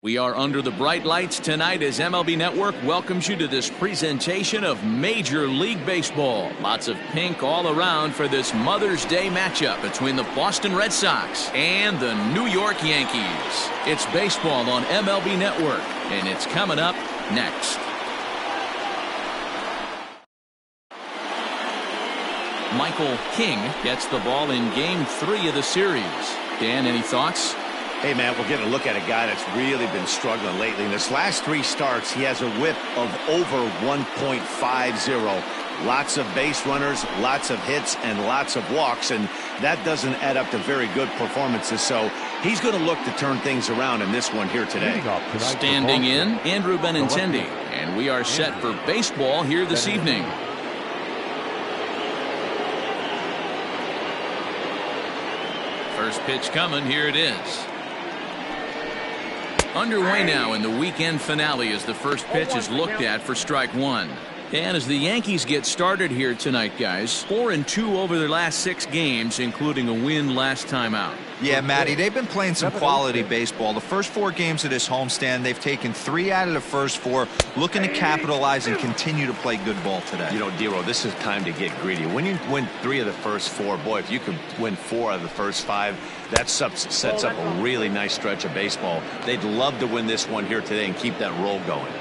We are under the bright lights tonight as MLB Network welcomes you to this presentation of Major League Baseball. Lots of pink all around for this Mother's Day matchup between the Boston Red Sox and the New York Yankees. It's baseball on MLB Network, and it's coming up next. Michael King gets the ball in Game 3 of the series. Dan, any thoughts? Hey, man, we're getting a look at a guy that's really been struggling lately. In his last 3 starts, he has a whip of over 1.50. Lots of base runners, lots of hits, and lots of walks, and that doesn't add up to very good performances. So he's going to look to turn things around in this one here today. Standing in, Andrew Benintendi, and we are set for baseball here this evening. First pitch coming, here it is. Underway now in the weekend finale as the first pitch is looked at for strike one. And as the Yankees get started here tonight, guys, 4-2 over their last 6 games, including a win last time out. Yeah, Matty, they've been playing some quality baseball. The first 4 games of this homestand, they've taken 3 out of the first 4, looking to capitalize and continue to play good ball today. You know, Dero, this is time to get greedy. When you win 3 of the first 4, boy, if you can win 4 out of the first 5, that sets up a really nice stretch of baseball. They'd love to win this one here today and keep that roll going.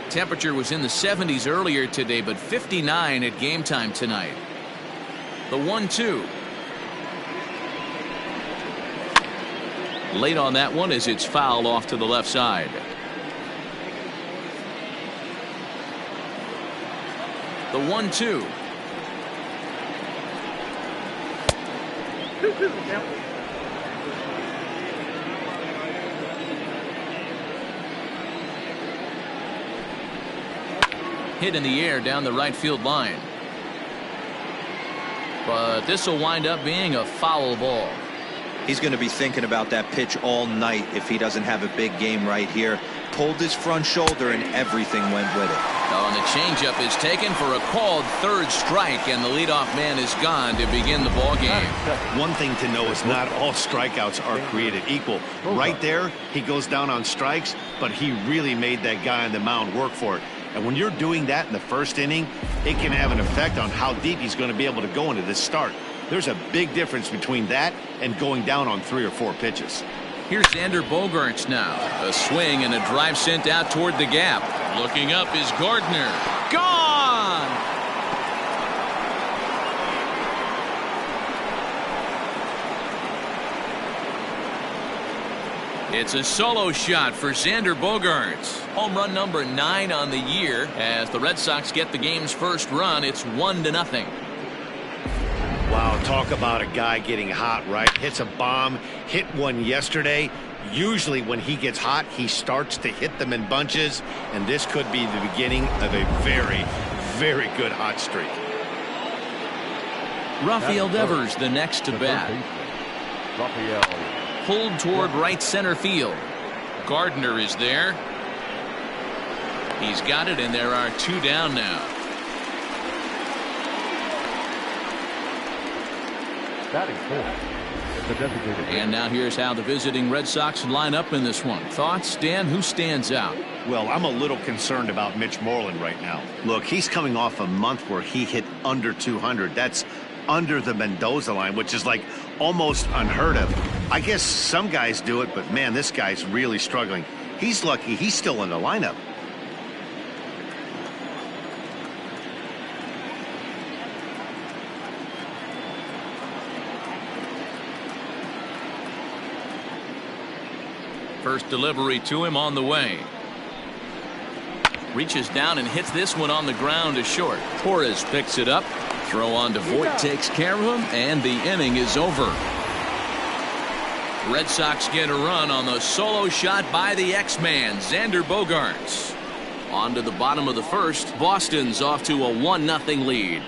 Temperature was in the 70s earlier today, but 59 at game time tonight. The 1-2. Late on that one as it's fouled off to the left side. The 1-2. Hit in the air down the right field line. But this will wind up being a foul ball. He's going to be thinking about that pitch all night if he doesn't have a big game right here. Pulled his front shoulder and everything went with it. Oh, and the changeup is taken for a called third strike, and the leadoff man is gone to begin the ball game. One thing to know is not all strikeouts are created equal. Right there, he goes down on strikes, but he really made that guy on the mound work for it. And when you're doing that in the first inning, it can have an effect on how deep he's going to be able to go into this start. There's a big difference between that and going down on 3 or 4 pitches. Here's Xander Bogaerts now. A swing and a drive sent out toward the gap. Looking up is Gardner. Gone! It's a solo shot for Xander Bogaerts. Home run number 9 on the year. As the Red Sox get the game's first run, it's 1-0. Wow, talk about a guy getting hot, right? Hits a bomb, hit one yesterday. Usually when he gets hot, he starts to hit them in bunches, and this could be the beginning of a very, very good hot streak. Rafael Devers the next to bat. Pulled toward right center field. Gardner is there. He's got it, and there are 2 down now. And now here's how the visiting Red Sox line up in this one. Thoughts, Dan? Who stands out? Well, I'm a little concerned about Mitch Moreland right now. Look, he's coming off a month where he hit under 200. That's under the Mendoza line, which is like almost unheard of. I guess some guys do it, but man, this guy's really struggling. He's lucky he's still in the lineup. First delivery to him on the way. Reaches down and hits this one on the ground to short. Torres picks it up. Throw on to Voit takes care of him, and the inning is over. Red Sox get a run on the solo shot by the X-Man, Xander Bogaerts. On to the bottom of the first. Boston's off to a 1-0 lead.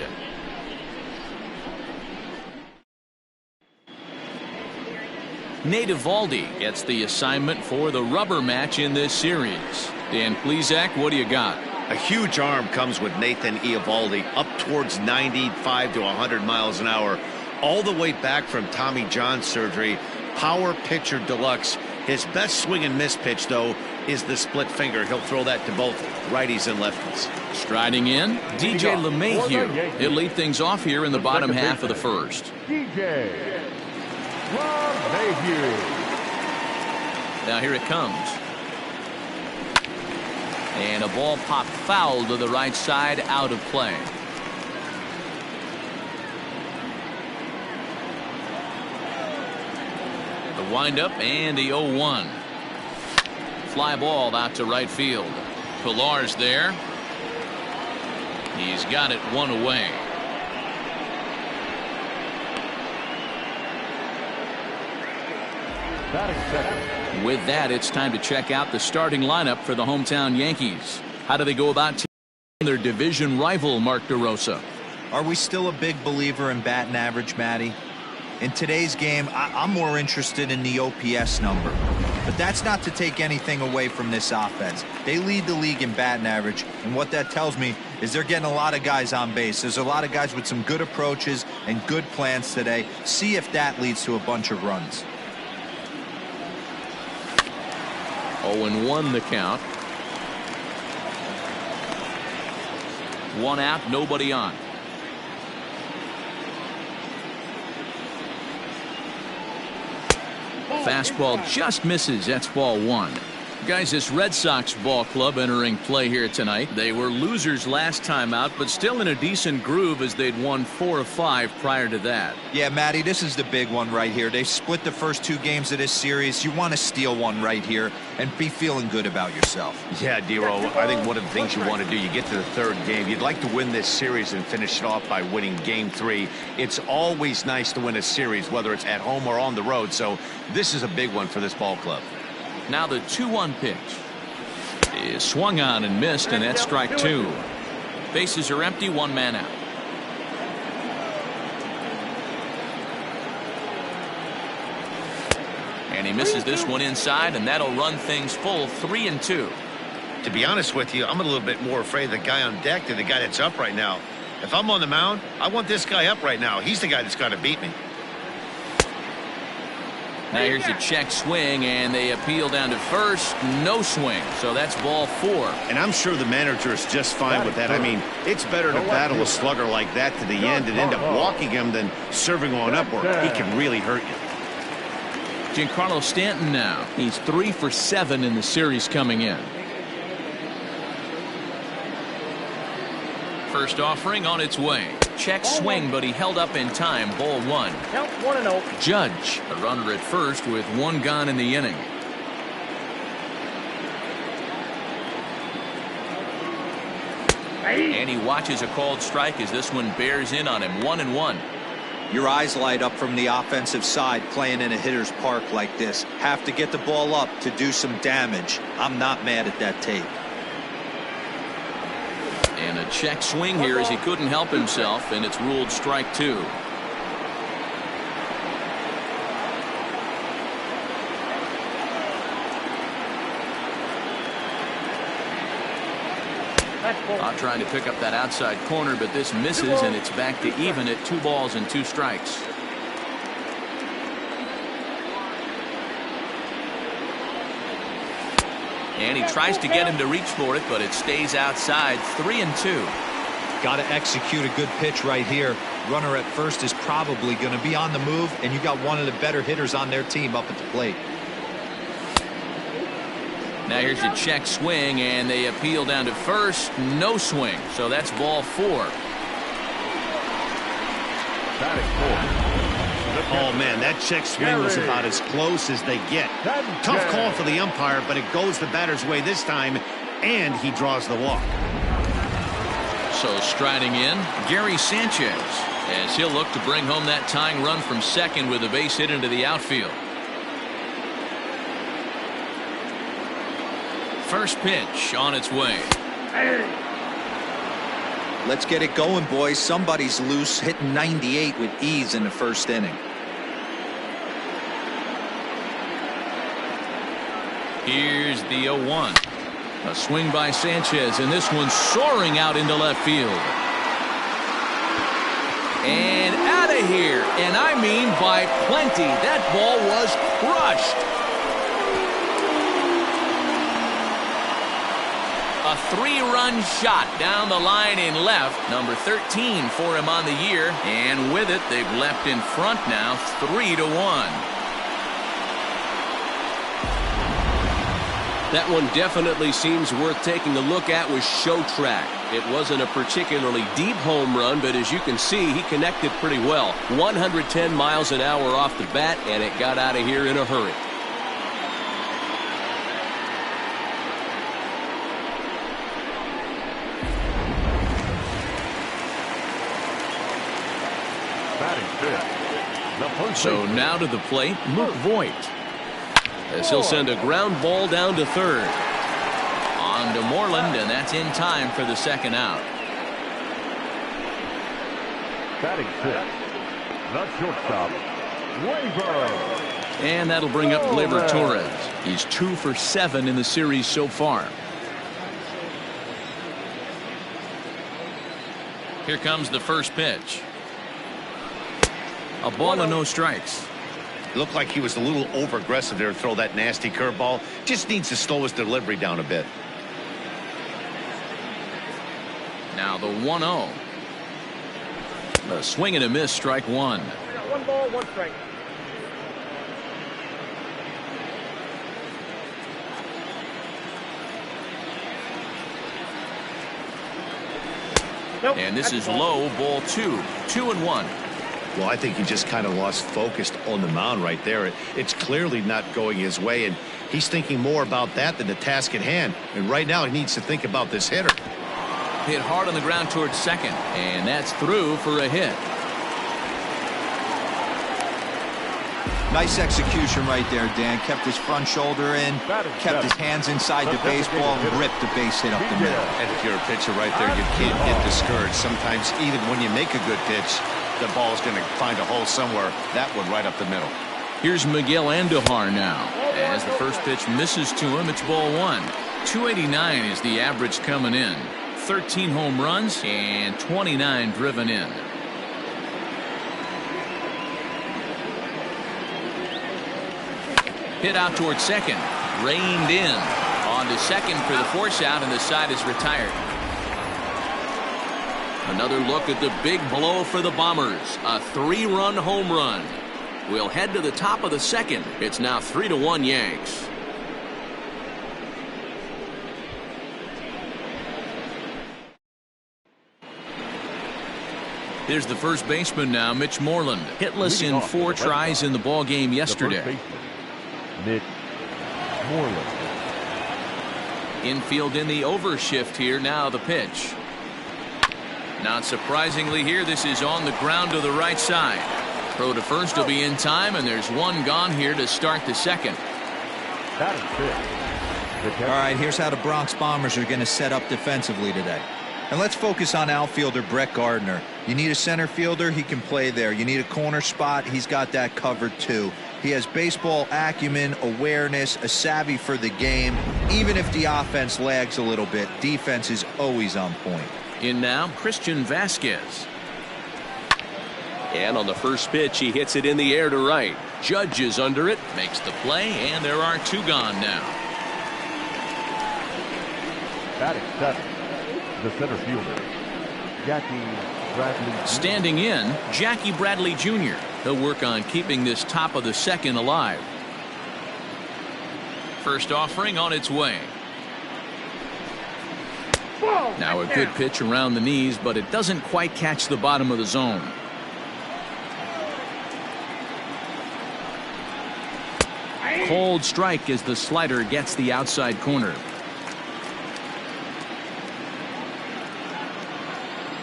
Nate Eovaldi gets the assignment for the rubber match in this series. Dan Plesac, what do you got? A huge arm comes with Nathan Eovaldi, up towards 95 to 100 miles an hour, all the way back from Tommy John surgery. Power pitcher deluxe. His best swing and miss pitch, though, is the split finger. He'll throw that to both righties and lefties. Striding in, DJ LeMahieu. He'll lead things off here in the bottom half of the first. DJ LeMahieu. Now here it comes. And a ball popped foul to the right side, out of play. The windup and the 0-1. Fly ball out to right field. Pillar's there. He's got it one away. With that, it's time to check out the starting lineup for the hometown Yankees. How do they go about taking their division rival, Mark DeRosa? Are we still a big believer in batting average, Matty? In today's game, I'm more interested in the OPS number. But that's not to take anything away from this offense. They lead the league in batting average, and what that tells me is they're getting a lot of guys on base. There's a lot of guys with some good approaches and good plans today. See if that leads to a bunch of runs. 0-1 the count. One out, nobody on. Fastball just misses. That's ball one. Guys, this Red Sox ball club entering play here tonight. They were losers last time out, but still in a decent groove as they'd won 4 of 5 prior to that. Yeah, Matty, this is the big one right here. They split the first 2 games of this series. You want to steal one right here and be feeling good about yourself. Yeah, Dero, I think one of the things you want to do, you get to the 3rd game, you'd like to win this series and finish it off by winning game 3. It's always nice to win a series, whether it's at home or on the road, so this is a big one for this ball club. Now the 2-1 pitch is swung on and missed, and that's strike 2. Bases are empty, 1 man out. And he misses this one inside, and that'll run things full 3-2. To be honest with you, I'm a little bit more afraid of the guy on deck than the guy that's up right now. If I'm on the mound, I want this guy up right now. He's the guy that's got to beat me. Now here's a check swing, and they appeal down to first. No swing, so that's ball 4. And I'm sure the manager is just fine with that. I mean, it's better to battle a slugger like that to the end and end up walking him than serving on up where he can really hurt you. Giancarlo Stanton now. He's 3 for 7 in the series coming in. First offering on its way. Check swing, but he held up in time. Ball 1. Count 1-0. Judge, a runner at first with 1 gone in the inning. And he watches a called strike as this one bears in on him. 1-1. Your eyes light up from the offensive side playing in a hitter's park like this. Have to get the ball up to do some damage. I'm not mad at that take. And a check swing here as he couldn't help himself, and it's ruled strike 2. Trying to pick up that outside corner, but this misses, and it's back to even at 2 balls and 2 strikes. And he tries to get him to reach for it, but it stays outside. 3-2. Got to execute a good pitch right here. Runner at first is probably going to be on the move, and you got one of the better hitters on their team up at the plate. Now here's a check swing, and they appeal down to first. No swing, so that's ball 4. Oh, man, that check swing was about as close as they get. Tough call for the umpire, but it goes the batter's way this time, and he draws the walk. So striding in, Gary Sanchez, as he'll look to bring home that tying run from second with a base hit into the outfield. First pitch on its way. Let's get it going, boys. Somebody's loose, hitting 98 with ease in the first inning. Here's the 0-1. A swing by Sanchez, and this one soaring out into left field. And out of here, and I mean by plenty. That ball was crushed. A 3-run shot down the line in left. Number 13 for him on the year. And with it, they've leapt in front now 3-1. That one definitely seems worth taking a look at with Show Track. It wasn't a particularly deep home run, but as you can see, he connected pretty well. 110 miles an hour off the bat, and it got out of here in a hurry. So now to the plate, Luke Voigt. As he'll send a ground ball down to third. On to Moreland, and that's in time for the second out. Batting fifth, the shortstop, Gleyber. And that'll bring up Gleyber Torres. He's 2 for 7 in the series so far. Here comes the first pitch. A ball and no strikes. Looked like he was a little over aggressive there to throw that nasty curveball. Just needs to slow his delivery down a bit. Now the 1-0. A swing and a miss, strike one. 1 ball, 1 strike. Nope, and this is ball. low, ball 2. 2-1. Well, I think he just kind of lost focus on the mound right there. It's clearly not going his way, and he's thinking more about that than the task at hand. And right now he needs to think about this hitter. Hit hard on the ground towards second, and that's through for a hit. Nice execution right there, Dan. Kept his front shoulder in, kept his hands inside the baseball, and ripped the base hit up the middle. And if you're a pitcher right there, you can't get discouraged. Sometimes even when you make a good pitch, the ball's going to find a hole somewhere. That one right up the middle. Here's Miguel Andujar now. As the first pitch misses to him, it's ball 1. 289 is the average coming in. 13 home runs and 29 driven in. Hit out towards second. Reined in. On to second for the force out, and the side is retired. Another look at the big blow for the Bombers. A 3-run home run. We'll head to the top of the second. It's now 3-1 Yanks. Here's the first baseman now, Mitch Moreland. Hitless in 4 tries in the ball game yesterday. Mitch Moreland. Infield in the overshift here. Now the pitch. Not surprisingly here, this is on the ground to the right side. Throw to first will be in time, and there's one gone here to start the second. All right, here's how the Bronx Bombers are going to set up defensively today. And let's focus on outfielder Brett Gardner. You need a center fielder, he can play there. You need a corner spot, he's got that covered too. He has baseball acumen, awareness, a savvy for the game. Even if the offense lags a little bit, defense is always on point. In now, Christian Vasquez. And on the first pitch, he hits it in the air to right. Judge is under it, makes the play, and there are 2 gone now. Batting 7, the center fielder, Jackie Bradley. Standing in, Jackie Bradley Jr. He'll work on keeping this top of the second alive. First offering on its way. Now a good pitch around the knees, but it doesn't quite catch the bottom of the zone. Cold strike as the slider gets the outside corner.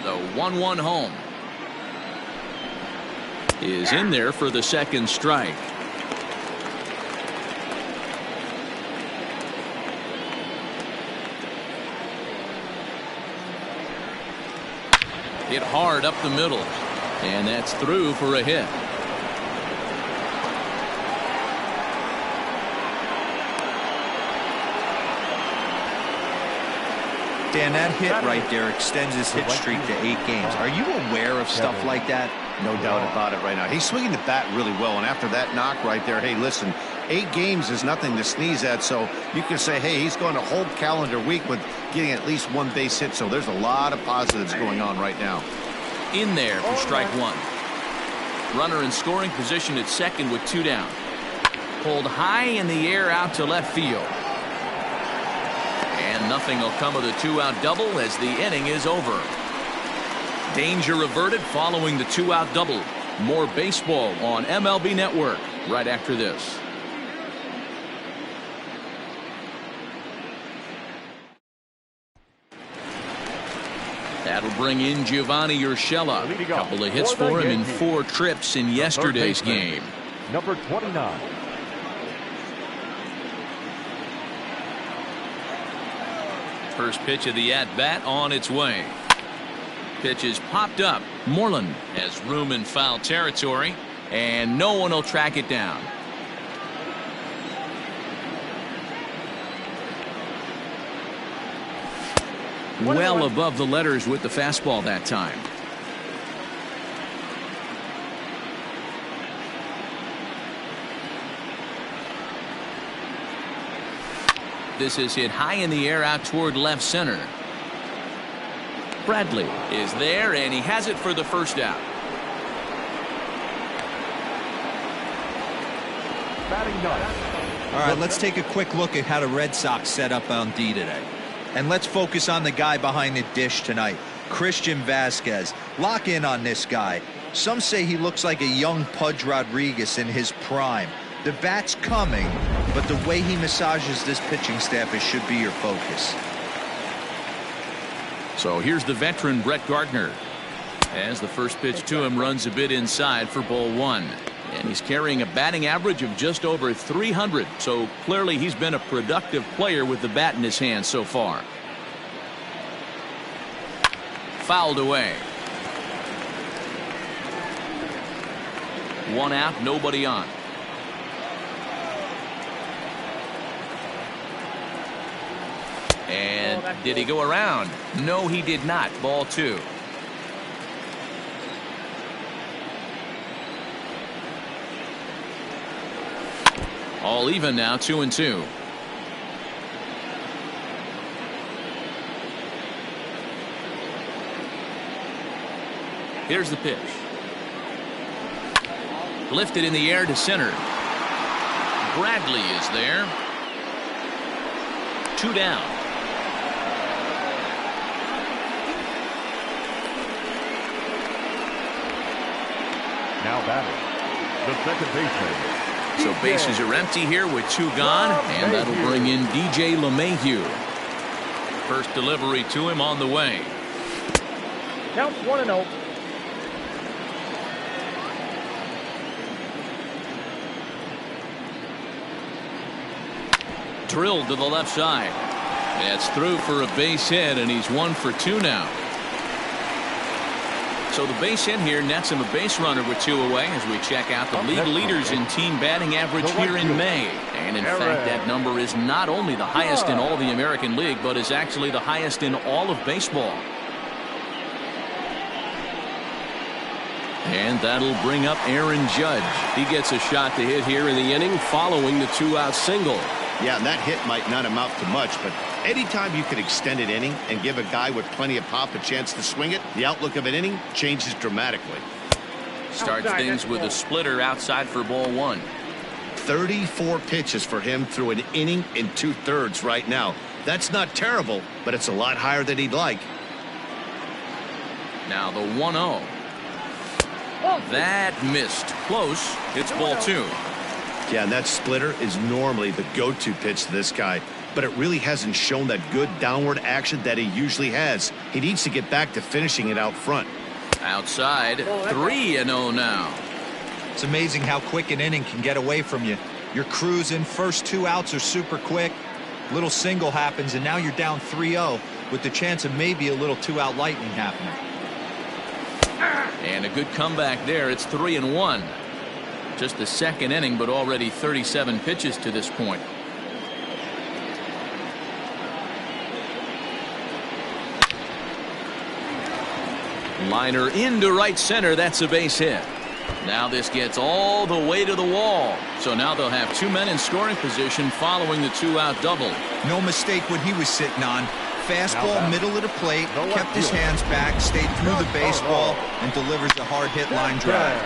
The 1-1 home is in there for the second strike. Hit hard up the middle, and that's through for a hit. Dan, that hit right there extends his hit streak to 8 games. Are you aware of stuff like that? No doubt about it right now. He's swinging the bat really well, and after that knock right there, hey, listen, 8 games is nothing to sneeze at, so you can say, hey, he's going a whole calendar week with getting at least 1 base hit, so there's a lot of positives going on right now. In there for strike 1. Runner in scoring position at second with 2 down. Pulled high in the air out to left field. And nothing will come of the 2-out double as the inning is over. Danger averted following the 2-out double. More baseball on MLB Network right after this. That'll bring in Giovanni Urshela. A couple of hits for him in 4 trips in yesterday's game. Number 29. First pitch of the at-bat on its way. Pitch is popped up. Moreland has room in foul territory, and no one will track it down. Well above the letters with the fastball that time. This is hit high in the air out toward left center. Bradley is there, and he has it for the first out. Batting ninth. All right, let's take a quick look at how the Red Sox set up on D today. And let's focus on the guy behind the dish tonight, Christian Vasquez. Lock in on this guy. Some say he looks like a young Pudge Rodriguez in his prime. The bat's coming, but the way he massages this pitching staff should be your focus. So here's the veteran Brett Gardner. As the first pitch to him runs a bit inside for ball 1. And he's carrying a batting average of just over 300. So clearly he's been a productive player with the bat in his hand so far. Fouled away. 1 out, nobody on. And did he go around? No, he did not. Ball 2. All even now, 2-2. Here's the pitch. Lifted in the air to center. Bradley is there. 2 down. Now batting, the second baseman. So bases are empty here with 2 gone, and that'll bring in DJ LeMahieu. First delivery to him on the way. Counts 1-0. Drilled to the left side. That's through for a base hit, and he's 1 for 2 now. So the base hit here nets him a base runner with 2 away as we check out the league leaders in team batting average here in May. And in fact, that number is not only the highest in all the American League, but is actually the highest in all of baseball. And that'll bring up Aaron Judge. He gets a shot to hit here in the inning following the 2-out single. Yeah, and that hit might not amount to much, but anytime you can extend an inning and give a guy with plenty of pop a chance to swing it, the outlook of an inning changes dramatically. Starts things with a splitter outside for ball 1. 34 pitches for him through an inning in 2/3 right now. That's not terrible, but it's a lot higher than he'd like. Now the 1-0. That missed. Close. It's ball 2. Yeah, and that splitter is normally the go-to pitch to this guy, but it really hasn't shown that good downward action that he usually has. He needs to get back to finishing it out front. Outside, 3-0 now. It's amazing how quick an inning can get away from you. You're cruising, first 2 outs are super quick. Little single happens, and now you're down 3-0 with the chance of maybe a little 2-out lightning happening. And a good comeback there. It's 3-1. Just the second inning, but already 37 pitches to this point. Liner into right center. That's a base hit. Now this gets all the way to the wall. So now they'll have two men in scoring position following the two-out double. No mistake what he was sitting on. Fastball, middle of the plate, kept his hands back, stayed through the baseball, and delivers a hard hit line drive.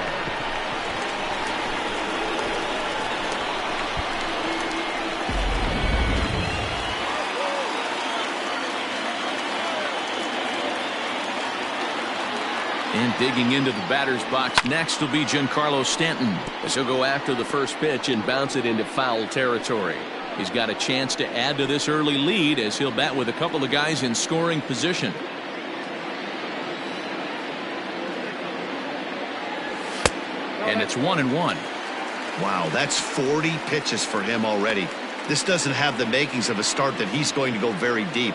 And digging into the batter's box next will be Giancarlo Stanton, as he'll go after the first pitch and bounce it into foul territory. He's got a chance to add to this early lead as he'll bat with a couple of guys in scoring position. And it's 1-1. Wow, that's 40 pitches for him already. This doesn't have the makings of a start that he's going to go very deep.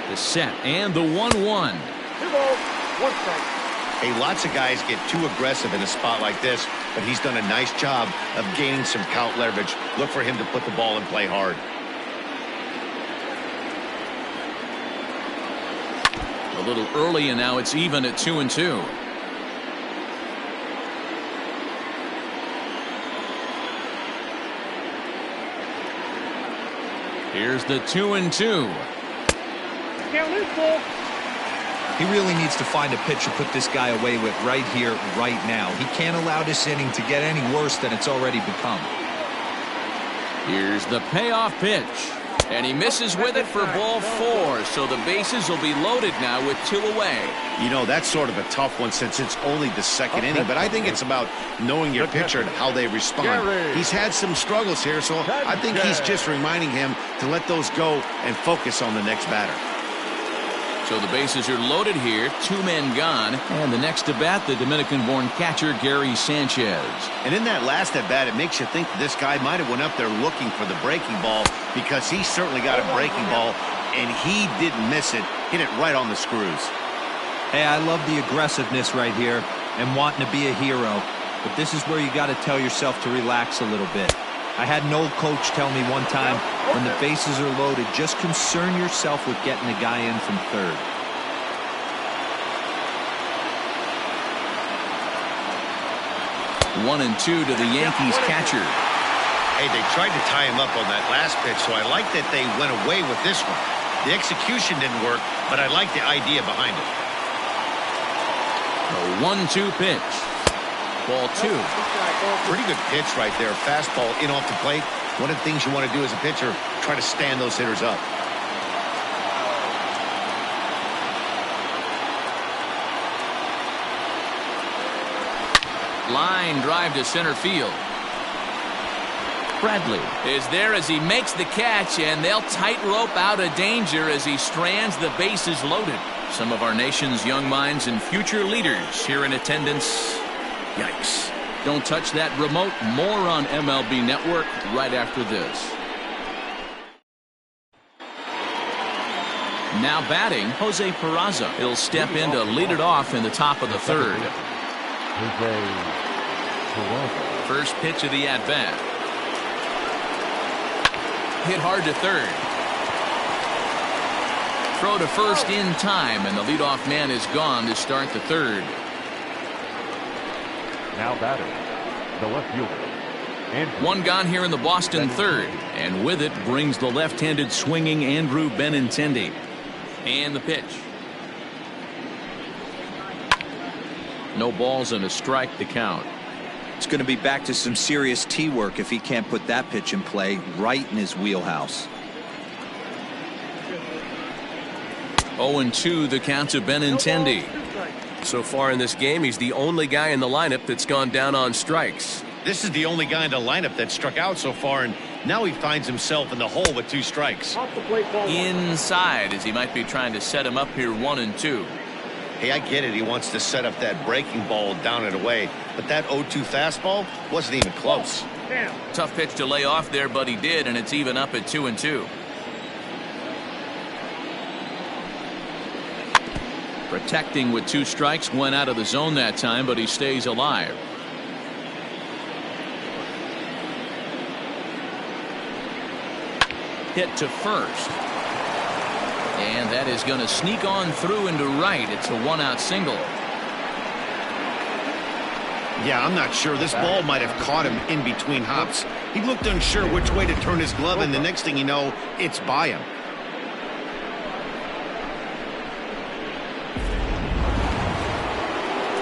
The set and the 1-1. 2 balls, 1 strike. Hey, lots of guys get too aggressive in a spot like this, but he's done a nice job of gaining some count leverage. Look for him to put the ball in play hard. A little early, and now it's even at 2-2. Here's the 2-2. Count is full. He really needs to find a pitch to put this guy away with right here, right now. He can't allow this inning to get any worse than it's already become. Here's the payoff pitch. And he misses with it for ball 4. So the bases will be loaded now with 2 away. You know, that's sort of a tough one since it's only the second inning, but I think it's about knowing your pitcher and how they respond. He's had some struggles here, so I think he's just reminding him to let those go and focus on the next batter. So the bases are loaded here, 2 men gone, and the next to bat, the Dominican-born catcher Gary Sanchez. And in that last at bat, it makes you think that this guy might have went up there looking for the breaking ball, because he certainly got a breaking ball, and he didn't miss it. Hit it right on the screws. Hey, I love the aggressiveness right here and wanting to be a hero, but this is where you got to tell yourself to relax a little bit. I had an old coach tell me one time, when the bases are loaded, just concern yourself with getting the guy in from third. One and two to the Yankees catcher. Hey, they tried to tie him up on that last pitch, so I like that they went away with this one. The execution didn't work, but I like the idea behind it. A 1-2 pitch. Ball 2. Pretty good pitch right there. Fastball in off the plate. One of the things you want to do as a pitcher, try to stand those hitters up. Line drive to center field. Bradley is there as he makes the catch, and they'll tightrope out of danger as he strands the bases loaded. Some of our nation's young minds and future leaders here in attendance. Yikes. Don't touch that remote. More on MLB Network right after this. Now batting, Jose Peraza. He'll step in to lead it off in the top of the third. First pitch of the at-bat. Hit hard to third. Throw to first in time, and the leadoff man is gone to start the third. Now batting, the left fielder. One gone here in the Boston third, and with it brings the left-handed swinging Andrew Benintendi. And the pitch. No balls and a strike to count. It's going to be back to some serious tee work if he can't put that pitch in play right in his wheelhouse. 0-2 the count to Benintendi. So far in this game, he's the only guy in the lineup that's gone down on strikes. This is the only guy in the lineup that struck out so far, and now he finds himself in the hole with 2 strikes. Inside, as he might be trying to set him up here 1-2. Hey, I get it. He wants to set up that breaking ball down and away, but that 0-2 fastball wasn't even close. Tough pitch to lay off there, but he did, and it's even up at 2-2. Protecting with 2 strikes, went out of the zone that time, but he stays alive. Hit to first. And that is going to sneak on through into right. It's a one-out single. Yeah, I'm not sure. This ball might have caught him in between hops. He looked unsure which way to turn his glove, and the next thing you know, it's by him.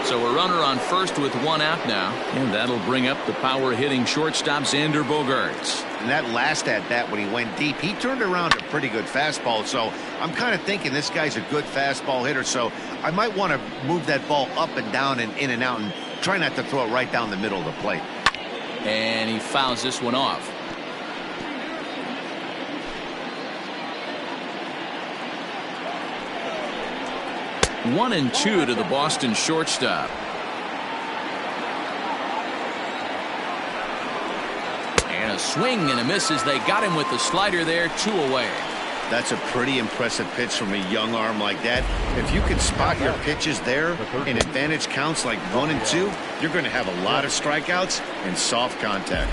So a runner on first with one out now, and that'll bring up the power-hitting shortstop Xander Bogaerts. And that last at-bat when he went deep, he turned around a pretty good fastball. So I'm kind of thinking this guy's a good fastball hitter. So I might want to move that ball up and down and in and out and try not to throw it right down the middle of the plate. And he fouls this one off. One and two to the Boston shortstop. And a swing and a miss as they got him with the slider there, 2 away. That's a pretty impressive pitch from a young arm like that. If you can spot your pitches there in advantage counts like 1 and 2, you're going to have a lot of strikeouts and soft contact.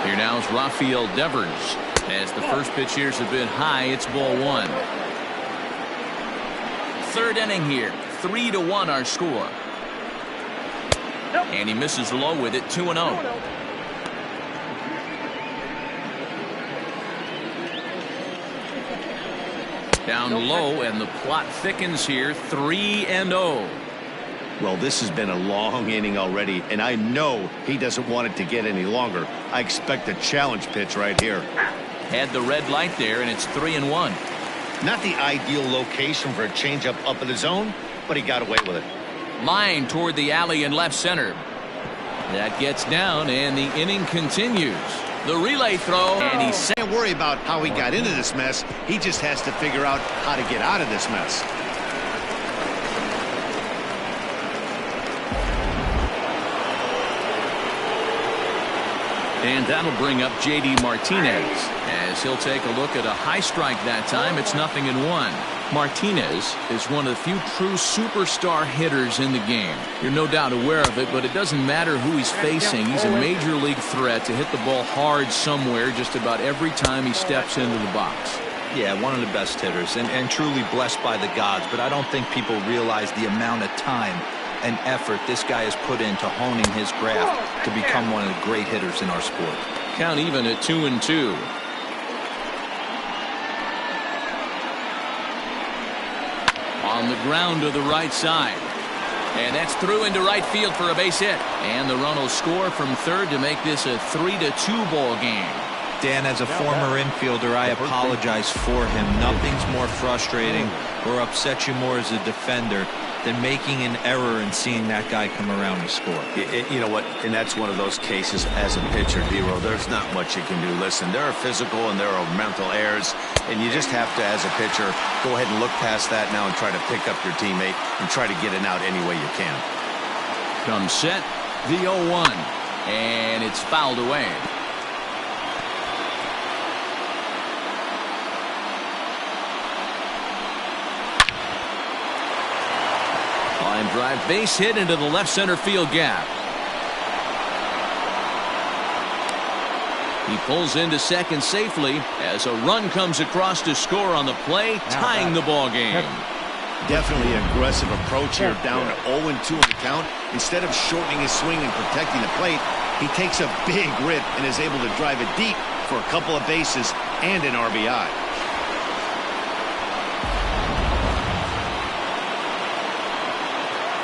Here now is Rafael Devers. As the first pitch here is a bit high, it's ball 1. Third inning here, 3-1 our score. And he misses low with it, 2-0. Down low, and the plot thickens here, 3-0. Well, this has been a long inning already, and I know he doesn't want it to get any longer. I expect a challenge pitch right here. Had the red light there, and it's 3-1. Not the ideal location for a changeup up in the zone, but he got away with it. Line toward the alley in left center. That gets down, and the inning continues. The relay throw, and he's... Can't worry about how he got into this mess. He just has to figure out how to get out of this mess. And that'll bring up J.D. Martinez. As he'll take a look at a high strike that time, it's 0-1. Martinez is one of the few true superstar hitters in the game. You're no doubt aware of it, but it doesn't matter who he's facing. He's a major league threat to hit the ball hard somewhere just about every time he steps into the box. Yeah, one of the best hitters and truly blessed by the gods, but I don't think people realize the amount of time and effort this guy has put into honing his craft to become one of the great hitters in our sport. Count even at 2-2. On the ground to the right side. And that's through into right field for a base hit. And the run will score from third to make this a 3-2 ball game. Dan, as a former infielder, I apologize for him. Nothing's more frustrating or upsets you more as a defender than making an error and seeing that guy come around to score. You know what? And that's one of those cases as a pitcher, D-Row. There's not much you can do. Listen, there are physical and there are mental errors, and you just have to, as a pitcher, go ahead and look past that now and try to pick up your teammate and try to get it out any way you can. Comes set, the 0-1, and it's fouled away. Line drive, base hit into the left center field gap. He pulls into second safely as a run comes across to score on the play, tying the ball game. Definitely an aggressive approach here, down to 0-2 on the count. Instead of shortening his swing and protecting the plate, he takes a big rip and is able to drive it deep for a couple of bases and an RBI.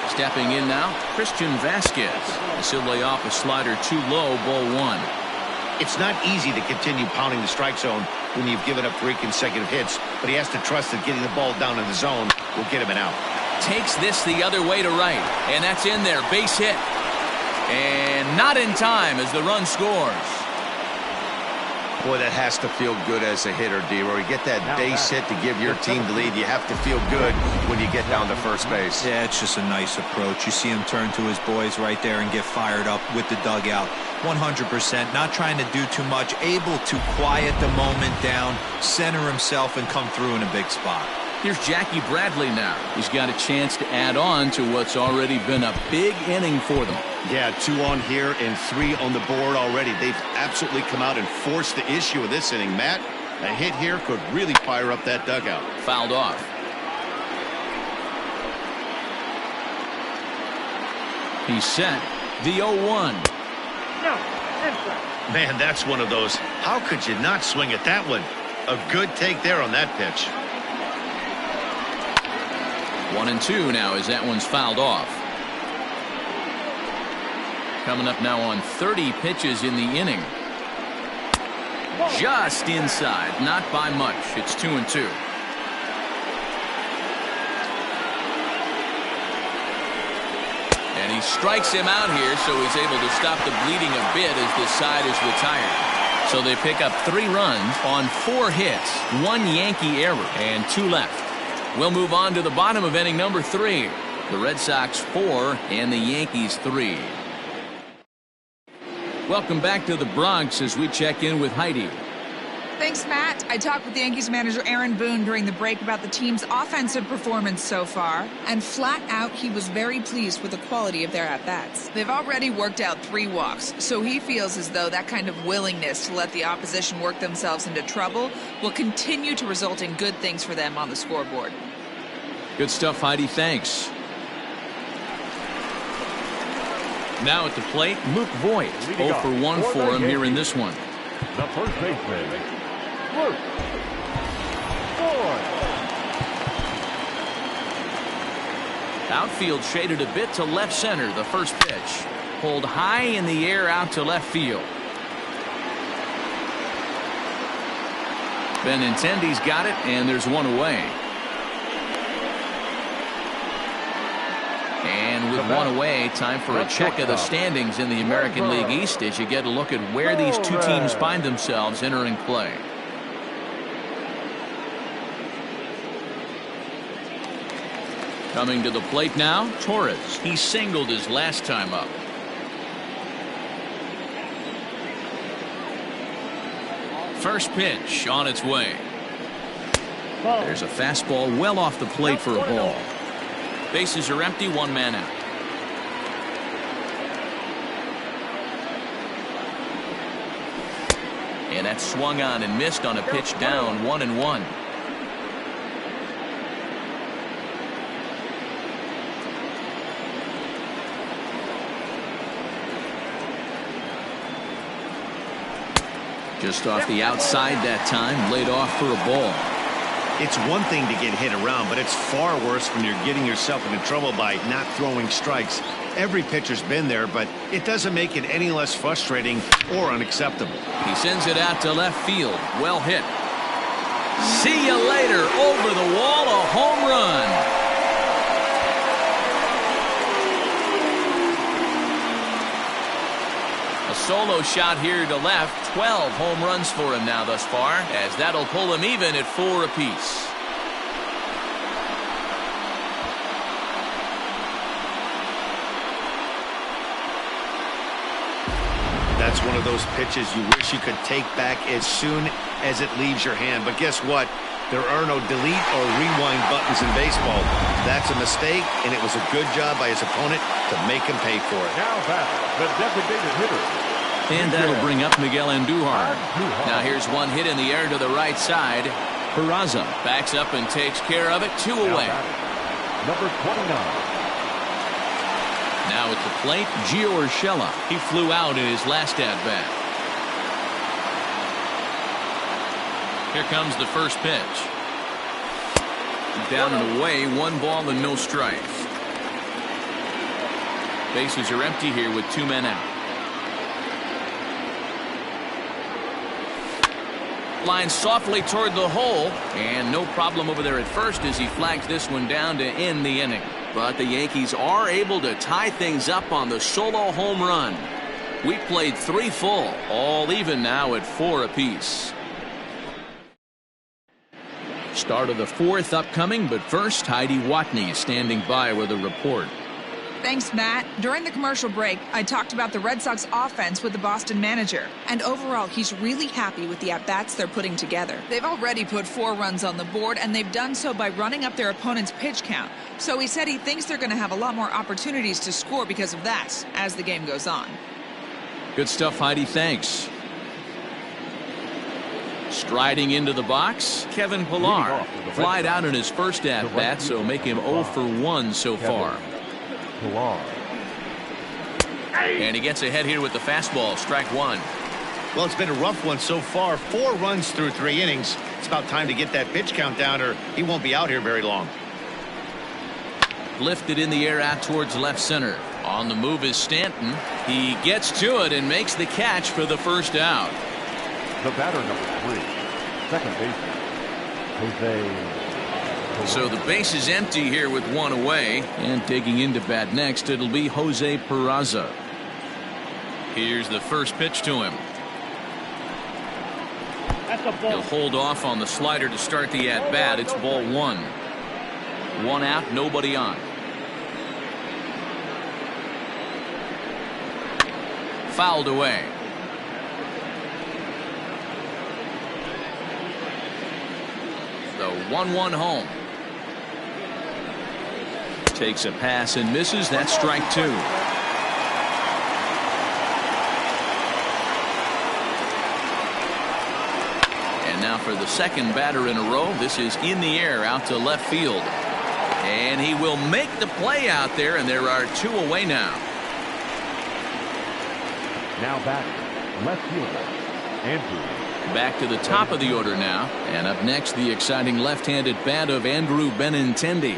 Stepping in now, Christian Vasquez. As he'll lay off a slider too low, ball 1. It's not easy to continue pounding the strike zone when you've given up 3 consecutive hits, but he has to trust that getting the ball down in the zone will get him an out. Takes this the other way to right, and that's in there, base hit. And not in time as the run scores. Boy, that has to feel good as a hitter, D-Roy. You get that base hit to give your team the lead. You have to feel good when you get down to first base. Yeah, it's just a nice approach. You see him turn to his boys right there and get fired up with the dugout. 100%, not trying to do too much, able to quiet the moment down, center himself, and come through in a big spot. Here's Jackie Bradley now. He's got a chance to add on to what's already been a big inning for them. Yeah, 2 on here and 3 on the board already. They've absolutely come out and forced the issue of this inning, Matt. A hit here could really fire up that dugout. Fouled off. He's set. The 0-1. No, inside. Man, that's one of those. How could you not swing at that one? A good take there on that pitch. 1-2 now as that one's fouled off. Coming up now on 30 pitches in the inning. Just inside, not by much. It's 2-2. And he strikes him out here, so he's able to stop the bleeding a bit as this side is retired. So they pick up 3 runs on 4 hits, 1 Yankee error, and 2 left. We'll move on to the bottom of inning number 3. The Red Sox 4 and the Yankees 3. Welcome back to the Bronx as we check in with Heidi. Thanks, Matt. I talked with the Yankees manager Aaron Boone during the break about the team's offensive performance so far, and flat out he was very pleased with the quality of their at-bats. They've already worked out 3 walks, so he feels as though that kind of willingness to let the opposition work themselves into trouble will continue to result in good things for them on the scoreboard. Good stuff, Heidi. Thanks. Now at the plate, Luke Voigt. 0 for 1 for him here in this one. The first baseman, Luke Voigt. Outfield shaded a bit to left center. The first pitch pulled high in the air out to left field. Benintendi's got it, and there's one away. And with one away, time for a check of the standings in the American League East as you get a look at where these two teams find themselves entering play. Coming to the plate now, Torres. He singled his last time up. First pitch on its way. There's a fastball well off the plate for a ball. Bases are empty, 1 man out. And that swung on and missed on a pitch down, 1-1. Just off the outside that time, laid off for a ball. It's one thing to get hit around, but it's far worse when you're getting yourself into trouble by not throwing strikes. Every pitcher's been there, but it doesn't make it any less frustrating or unacceptable. He sends it out to left field. Well hit. See you later. Over the wall, a home run. A solo shot here to left. 12 home runs for him now thus far, as that'll pull him even at 4 apiece. That's one of those pitches you wish you could take back as soon as it leaves your hand. But guess what? There are no delete or rewind buttons in baseball. That's a mistake, and it was a good job by his opponent to make him pay for it. Now back, the designated hitter. And that'll bring up Miguel Andujar. Now here's one hit in the air to the right side. Peraza backs up and takes care of it. 2 away. Number 29. Now at the plate, Gio Urshela. He flew out in his last at-bat. Here comes the first pitch. Down and away, 1 ball and no strikes. Bases are empty here with 2 men out. Line softly toward the hole, and no problem over there at first as he flags this one down to end the inning. But the Yankees are able to tie things up on the solo home run. We played 3 full, all even now at 4 apiece. Start of the 4th upcoming, but first Heidi Watney is standing by with a report. Thanks, Matt. During the commercial break, I talked about the Red Sox offense with the Boston manager. And overall, he's really happy with the at-bats they're putting together. They've already put 4 runs on the board, and they've done so by running up their opponent's pitch count. So he said he thinks they're going to have a lot more opportunities to score because of that as the game goes on. Good stuff, Heidi. Thanks. Striding into the box, Kevin Pillar. Flied out in his first at-bat, so make him 0 for 1 so far. And he gets ahead here with the fastball, strike one. Well, it's been a rough one so far. 4 runs through 3 innings. It's about time to get that pitch count down or he won't be out here very long. Lifted in the air out towards left center. On the move is Stanton. He gets to it and makes the catch for the first out. The batter, number 3, second baseman, Jose. So the base is empty here with 1 away. And digging into bat next, it'll be Jose Peraza. Here's the first pitch to him. He'll hold off on the slider to start the at-bat. It's ball 1. 1 out, nobody on. Fouled away. The 1-1 home. Takes a pass and misses. That's strike 2. And now for the second batter in a row. This is in the air out to left field. And he will make the play out there, and there are 2 away now. Now back, left fielder, Andrew. Back to the top of the order now. And up next, the exciting left-handed bat of Andrew Benintendi.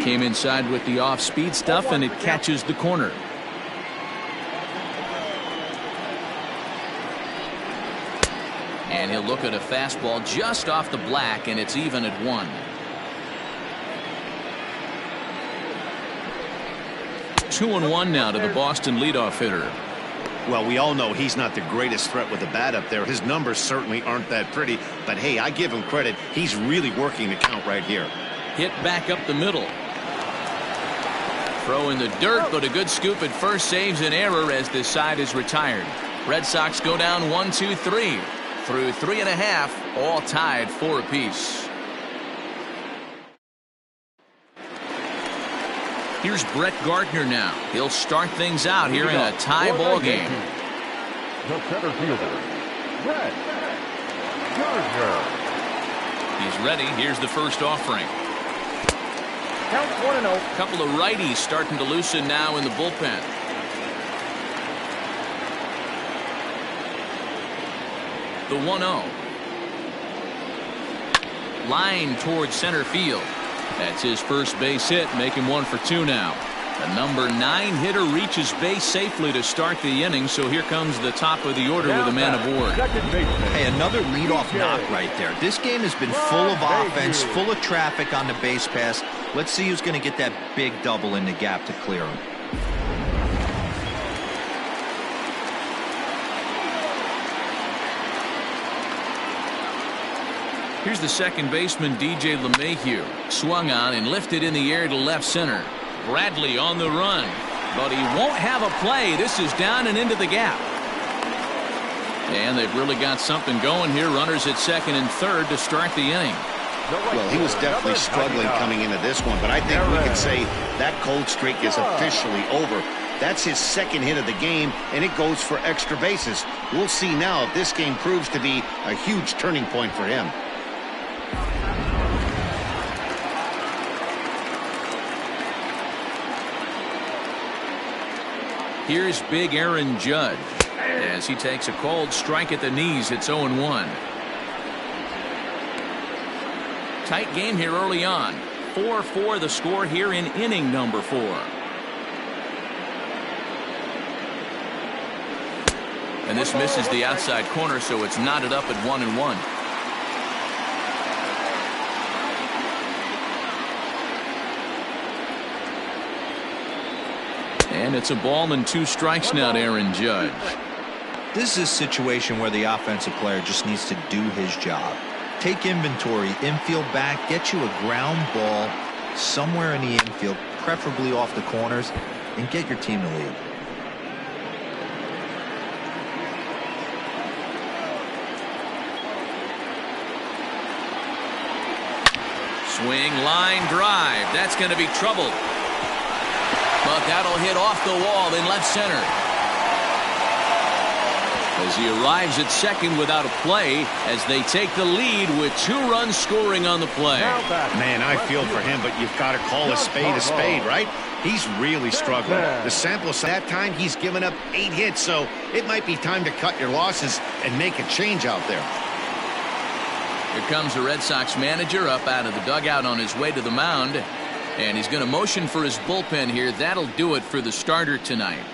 Came inside with the off-speed stuff, and it catches the corner. And he'll look at a fastball just off the black, and it's even at 1. 2-1 now to the Boston leadoff hitter. Well, we all know he's not the greatest threat with the bat up there. His numbers certainly aren't that pretty. But, hey, I give him credit. He's really working the count right here. Hit back up the middle. Throw in the dirt, but a good scoop at first saves an error as this side is retired. Red Sox go down 1-2-3. Through 3.5, all tied 4 apiece. Here's Brett Gardner now. He'll start things out here in a tie ball game. The center fielder, Brett Gardner. He's ready. Here's the first offering. Count 1-0. Couple of righties starting to loosen now in the bullpen. The 1-0. Line towards center field. That's his first base hit, make him 1 for 2 now. The number 9 hitter reaches base safely to start the inning, so here comes the top of the order with a man aboard. Hey, another leadoff knock right there. This game has been full of offense, full of traffic on the base pass. Let's see who's going to get that big double in the gap to clear him. Here's the second baseman, DJ LeMahieu. Swung on and lifted in the air to left center. Bradley on the run, but he won't have a play. This is down and into the gap. And they've really got something going here. Runners at second and third to start the inning. Well, he was definitely struggling coming into this one, but I think we can say that cold streak is officially over. That's his second hit of the game, and it goes for extra bases. We'll see now if this game proves to be a huge turning point for him. Here's big Aaron Judge as he takes a cold strike at the knees. It's 0-1. Tight game here early on. 4-4 the score here in inning number 4. And this misses the outside corner, so it's knotted up at 1-1. And it's a ball and 2 strikes now to Aaron Judge. This is a situation where the offensive player just needs to do his job. Take inventory, infield back, get you a ground ball somewhere in the infield, preferably off the corners, and get your team to lead. Swing, line drive. That's going to be trouble. But that'll hit off the wall in left center. as he arrives at second without a play as they take the lead with 2 runs scoring on the play. Man, I feel for him, but you've got to call a spade, right? He's really struggling. The sample that time he's given up 8 hits, so it might be time to cut your losses and make a change out there. Here comes the Red Sox manager up out of the dugout on his way to the mound, and he's going to motion for his bullpen here. That'll do it for the starter tonight.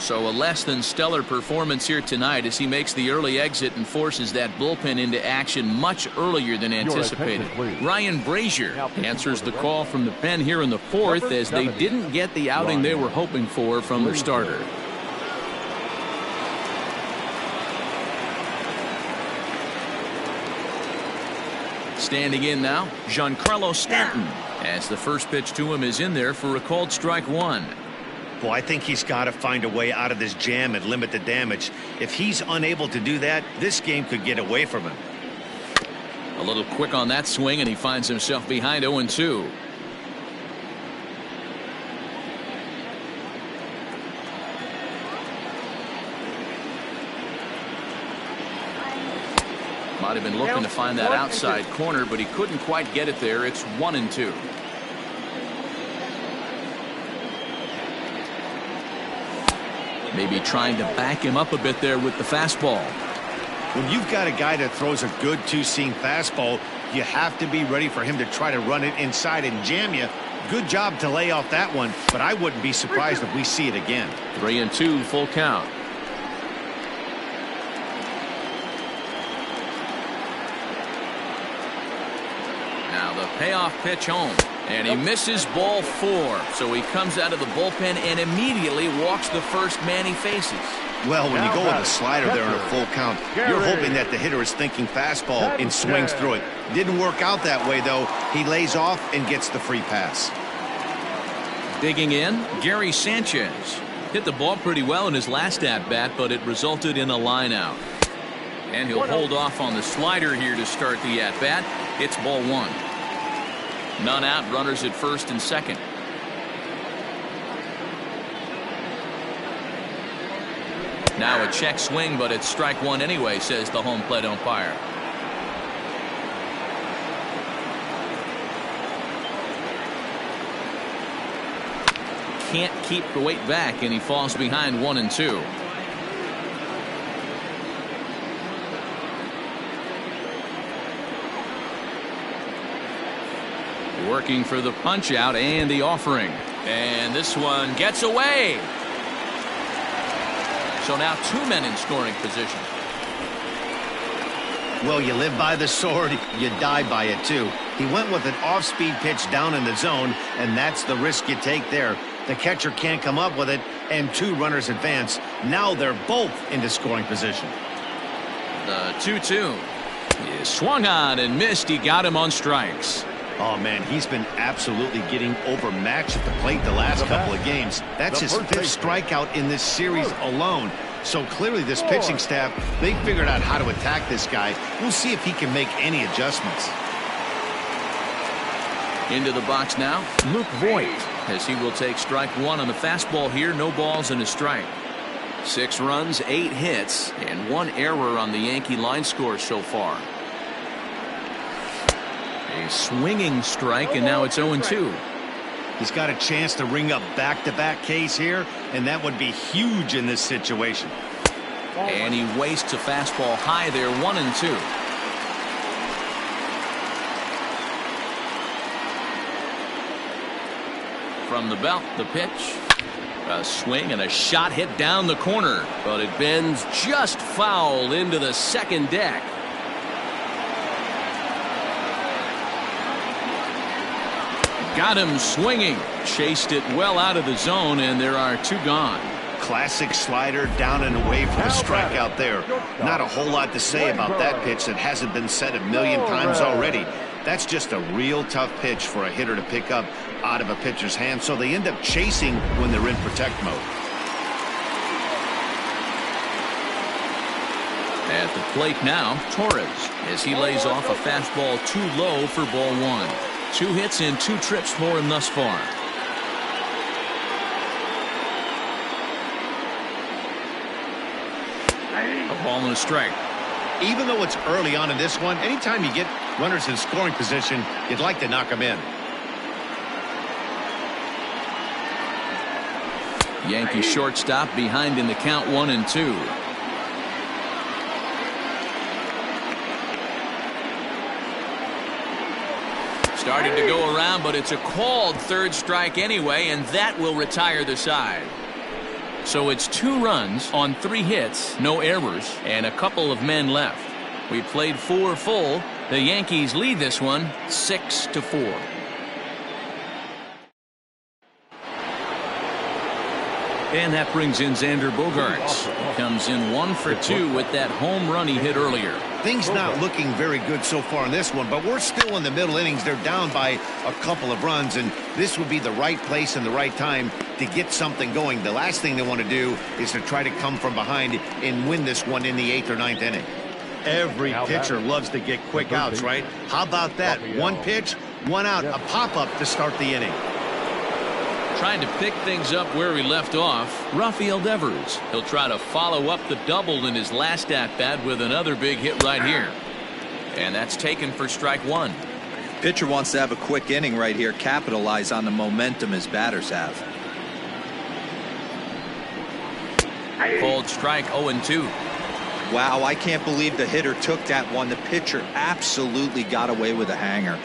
So a less than stellar performance here tonight as he makes the early exit and forces that bullpen into action much earlier than anticipated. Ryan Brazier answers the call from the pen here in the 4th as they didn't get the outing they were hoping for from their starter. Standing in now, Giancarlo Stanton, as the first pitch to him is in there for a called strike 1. Well, I think he's got to find a way out of this jam and limit the damage. If he's unable to do that, this game could get away from him. A little quick on that swing, and he finds himself behind 0-2. Might have been looking to find that outside corner, but he couldn't quite get it there. It's 1-2. Maybe trying to back him up a bit there with the fastball. When you've got a guy that throws a good 2-seam fastball, you have to be ready for him to try to run it inside and jam you. Good job to lay off that one, but I wouldn't be surprised if we see it again. 3-2, full count. Now the payoff pitch home. And he misses ball 4. So he comes out of the bullpen and immediately walks the first man he faces. Well, when you go with a slider there in a full count, you're hoping that the hitter is thinking fastball and swings through it. Didn't work out that way, though. He lays off and gets the free pass. Digging in, Gary Sanchez. Hit the ball pretty well in his last at-bat, but it resulted in a line out. And he'll hold off on the slider here to start the at-bat. It's ball 1. None out, runners at first and second. Now a check swing, but it's strike 1 anyway, says the home plate umpire. Can't keep the weight back, and he falls behind 1-2. Working for the punch out and the offering, and this one gets away. So now 2 men in scoring position. Well, you live by the sword, you die by it too. He went with an off-speed pitch down in the zone, and that's the risk you take there. The catcher can't come up with it, and 2 runners advance. Now they're both into scoring position. The 2-2 is swung on and missed. He got him on strikes. Oh, man, he's been absolutely getting overmatched at the plate the last couple of games. That's his 5th strikeout in this series alone. So clearly this pitching staff, they figured out how to attack this guy. We'll see if he can make any adjustments. Into the box now, Luke Voigt, as he will take strike 1 on the fastball here. No balls and a strike. 6 runs, 8 hits, and 1 error on the Yankee line score so far. A swinging strike, and now it's 0-2. He's got a chance to ring up back-to-back Ks here, and that would be huge in this situation. And he wastes a fastball high there, 1-2. From the belt, the pitch. A swing and a shot hit down the corner, but it bends just foul into the second deck. Got him swinging. Chased it well out of the zone, and there are 2 gone. Classic slider down and away from a strikeout there. Not a whole lot to say about that pitch that hasn't been said a million times already. That's just a real tough pitch for a hitter to pick up out of a pitcher's hand, so they end up chasing when they're in protect mode. At the plate now, Torres, as he lays off a fastball too low for ball 1. 2 hits and 2 trips for him thus far. Ball and a strike. Even though it's early on in this one, anytime you get runners in scoring position, you'd like to knock them in. Yankee shortstop behind in the count 1-2. Starting to go around, but it's a called third strike anyway, and that will retire the side. So it's 2 runs on 3 hits, no errors, and a couple of men left. We played 4 full. The Yankees lead this one 6-4. And that brings in Xander Bogaerts. He comes in 1 for 2 with that home run he hit earlier. Things not looking very good so far in this one, but we're still in the middle innings. They're down by a couple of runs, and this would be the right place and the right time to get something going. The last thing they want to do is to try to come from behind and win this one in the 8th or 9th inning. Every pitcher loves to get quick outs, right? How about that? 1 pitch, 1 out, a pop-up to start the inning. Trying to pick things up where we left off, Rafael Devers. He'll try to follow up the double in his last at-bat with another big hit right here. And that's taken for strike 1. Pitcher wants to have a quick inning right here, capitalize on the momentum his batters have. Called strike 0-2. Wow, I can't believe the hitter took that one. The pitcher absolutely got away with a hanger.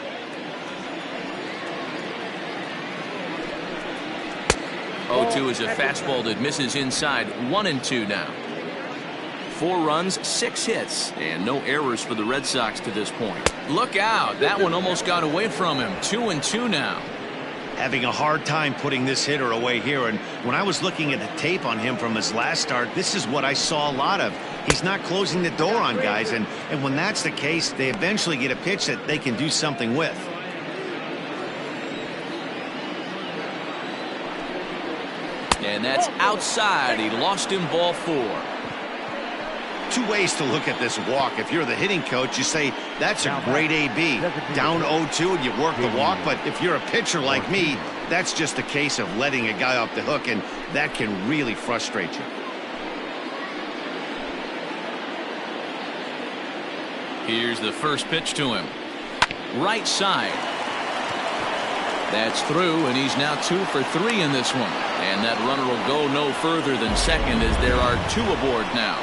0-2 is a fastball that misses inside. 1-2 now. 4 runs, 6 hits, and no errors for the Red Sox to this point. Look out. That one almost got away from him. 2-2 now. Having a hard time putting this hitter away here, and when I was looking at the tape on him from his last start, this is what I saw a lot of. He's not closing the door on guys, and when that's the case, they eventually get a pitch that they can do something with. And that's outside. He lost him, ball 4. 2 ways to look at this walk. If you're the hitting coach, you say, that's a great AB. Down 0-2 and you work the walk. But if you're a pitcher like me, that's just a case of letting a guy off the hook, and that can really frustrate you. Here's the first pitch to him. Right side. That's through, and he's now 2 for 3 in this one. And that runner will go no further than second as there are 2 aboard now.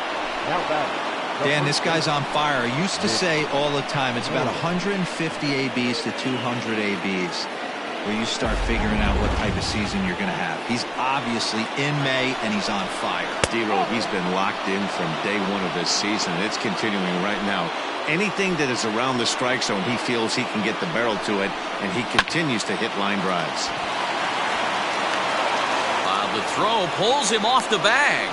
Dan, this guy's on fire. I used to say all the time it's about 150 ABs to 200 ABs where you start figuring out what type of season you're going to have. He's obviously in May, and he's on fire. D-Roll, he's been locked in from day 1 of this season. It's continuing right now. Anything that is around the strike zone, he feels he can get the barrel to it, and he continues to hit line drives. The throw pulls him off the bag.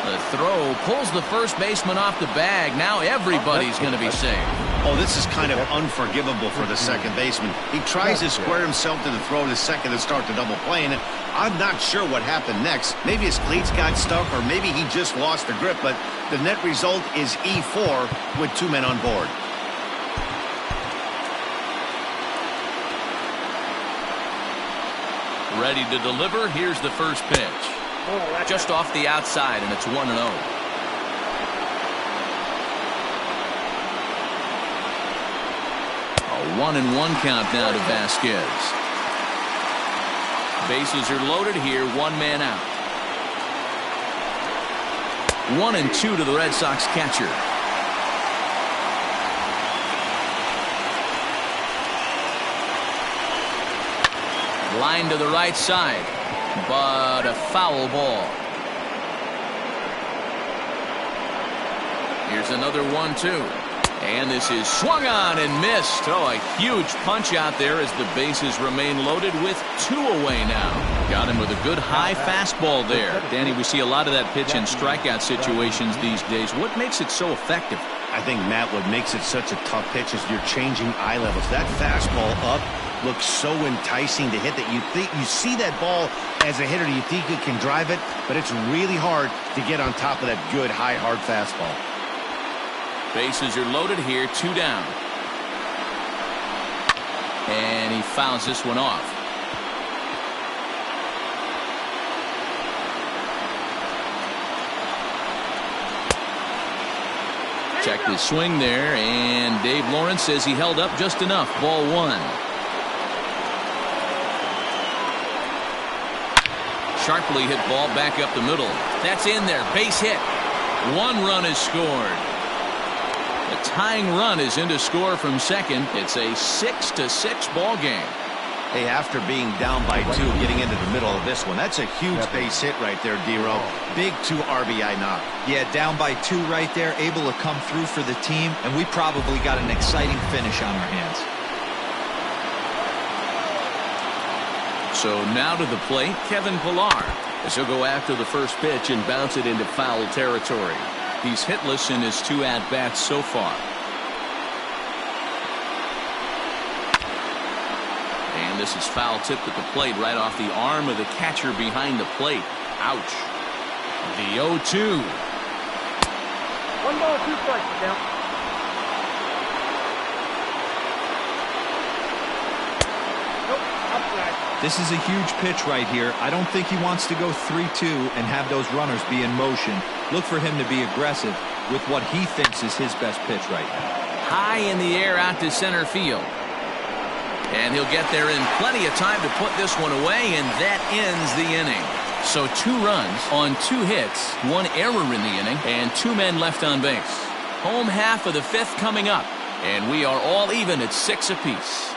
The throw pulls the first baseman off the bag. Now everybody's going to be safe. Oh, this is kind of unforgivable for the second baseman. He tries to square himself to the throw to second and start the double play, and I'm not sure what happened next. Maybe his cleats got stuck, or maybe he just lost the grip, but the net result is E4 with 2 men on board. Ready to deliver. Here's the first pitch. Just off the outside, and it's 1-0. A 1-1 count now to Vasquez. Bases are loaded here. 1 man out. 1-2 to the Red Sox catcher. Line to the right side, but a foul ball. Here's another 1-2. And this is swung on and missed. Oh, a huge punch out there as the bases remain loaded with 2 away now. Got him with a good high fastball there. Danny, we see a lot of that pitch in strikeout situations these days. What makes it so effective? I think, Matt, what makes it such a tough pitch is you're changing eye levels. That fastball up looks so enticing to hit that you see that ball as a hitter, you think you can drive it, but it's really hard to get on top of that good high hard fastball. Bases are loaded here, 2 down. And he fouls this one off. Checked his swing there, and Dave Lawrence says he held up just enough. Ball one. Sharply hit ball back up the middle. That's in there. Base hit. One run is scored. The tying run is in to score from second. It's a 6-6 ball game. Hey, after being down by 2, getting into the middle of this one, that's a huge base hit right there, D-Row. Big 2 RBI knock. Yeah, down by 2 right there, able to come through for the team, and we probably got an exciting finish on our hands. So now to the plate, Kevin Pillar, as he'll go after the first pitch and bounce it into foul territory. He's hitless in his 2 at-bats so far. And this is foul tipped at the plate right off the arm of the catcher behind the plate. Ouch. The 0-2. 1 ball, 2 strikes, count. This is a huge pitch right here. I don't think he wants to go 3-2 and have those runners be in motion. Look for him to be aggressive with what he thinks is his best pitch right now. High in the air out to center field. And he'll get there in plenty of time to put this one away, and that ends the inning. So 2 runs on 2 hits, 1 error in the inning, and 2 men left on base. Home half of the 5th coming up, and we are all even at 6 apiece.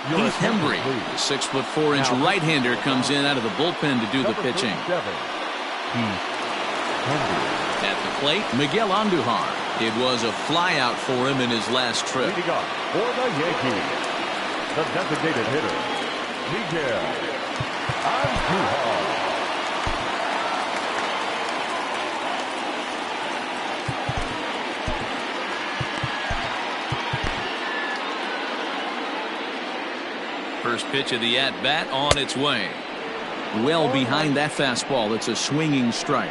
Heath Hembry, the 6'4" right-hander, comes in out of the bullpen to do the pitching. At the plate, Miguel Andujar. It was a flyout for him in his last trip. Leading off for the Yankees, the designated hitter, Miguel Andujar. First pitch of the at-bat on its way. Well behind that fastball. It's a swinging strike.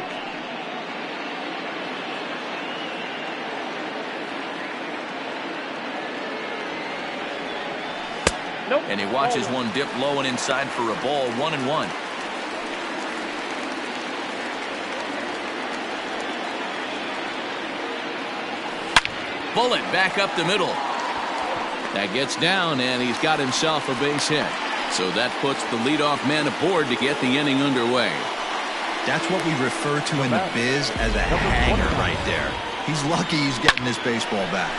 Nope. And he watches one dip low and inside for a ball. 1-1. Bullet back up the middle. That gets down, and he's got himself a base hit. So that puts the leadoff man aboard to get the inning underway. That's what we refer to in the biz as a hanger right there. He's lucky he's getting this baseball back.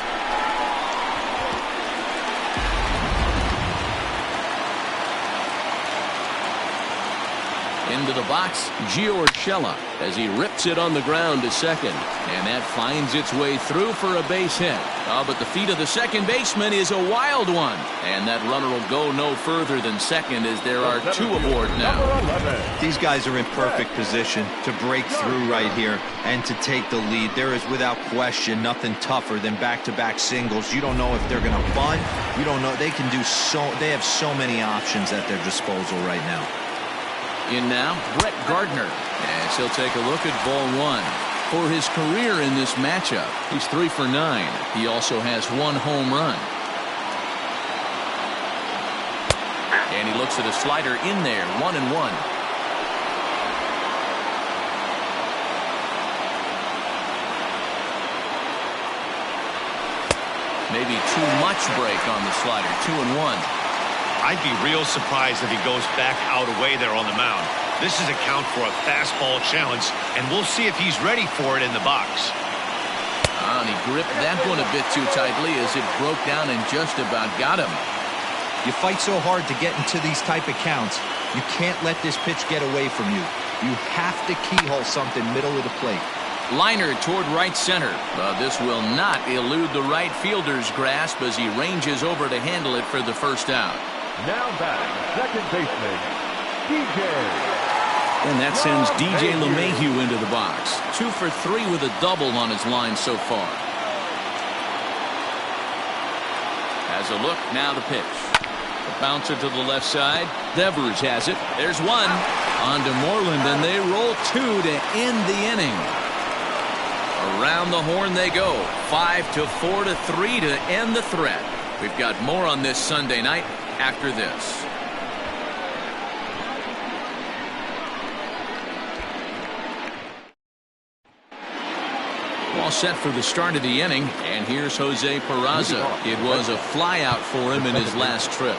Into the box, Gio Urshela as he rips it on the ground to second. And that finds its way through for a base hit. Oh, but the feet of the second baseman is a wild one. And that runner will go no further than second as there are 2 aboard now. These guys are in perfect position to break through right here and to take the lead. There is without question nothing tougher than back-to-back singles. You don't know if they're going to bunt. You don't know. They can do they have so many options at their disposal right now. In now, Brett Gardner, as he'll take a look at ball 1. For his career in this matchup, he's 3 for 9. He also has 1 home run. And he looks at a slider in there, 1-1. Maybe too much break on the slider, 2-1. I'd be real surprised if he goes back out away there on the mound. This is a count for a fastball challenge, and we'll see if he's ready for it in the box. And he gripped that one a bit too tightly as it broke down and just about got him. You fight so hard to get into these type of counts. You can't let this pitch get away from you. You have to keyhole something middle of the plate. Liner toward right center. But this will not elude the right fielder's grasp as he ranges over to handle it for the first out. Now back, second baseman, DJ. And that sends DJ LeMahieu into the box. 2 for 3 with a double on his line so far. As a look, now the pitch. The bouncer to the left side. Devers has it. There's one. On to Moreland, and they roll 2 to end the inning. Around the horn they go. 5-4 to 3 to end the threat. We've got more on this Sunday night after this. all set for the start of the inning, and here's Jose Peraza. It was a flyout for him in his last trip.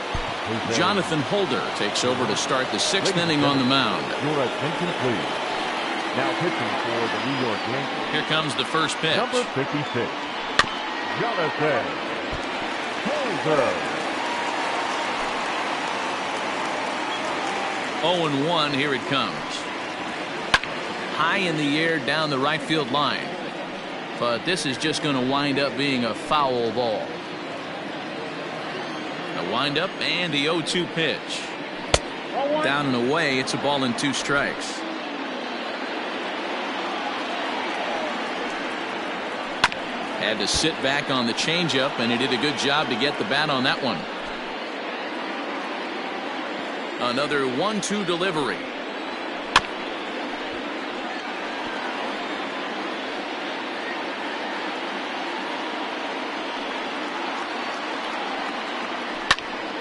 Jonathan Holder takes over to start the 6th inning on the mound. Your attention, please. Now pitching for the New York Yankees. Here comes the first pitch. Number 56, Jonathan Holder. 0-1, here it comes. High in the air down the right field line. But this is just going to wind up being a foul ball. A wind up and the 0-2 pitch. Down and away, it's a ball and 2 strikes. Had to sit back on the changeup, and he did a good job to get the bat on that one. Another 1-2 delivery.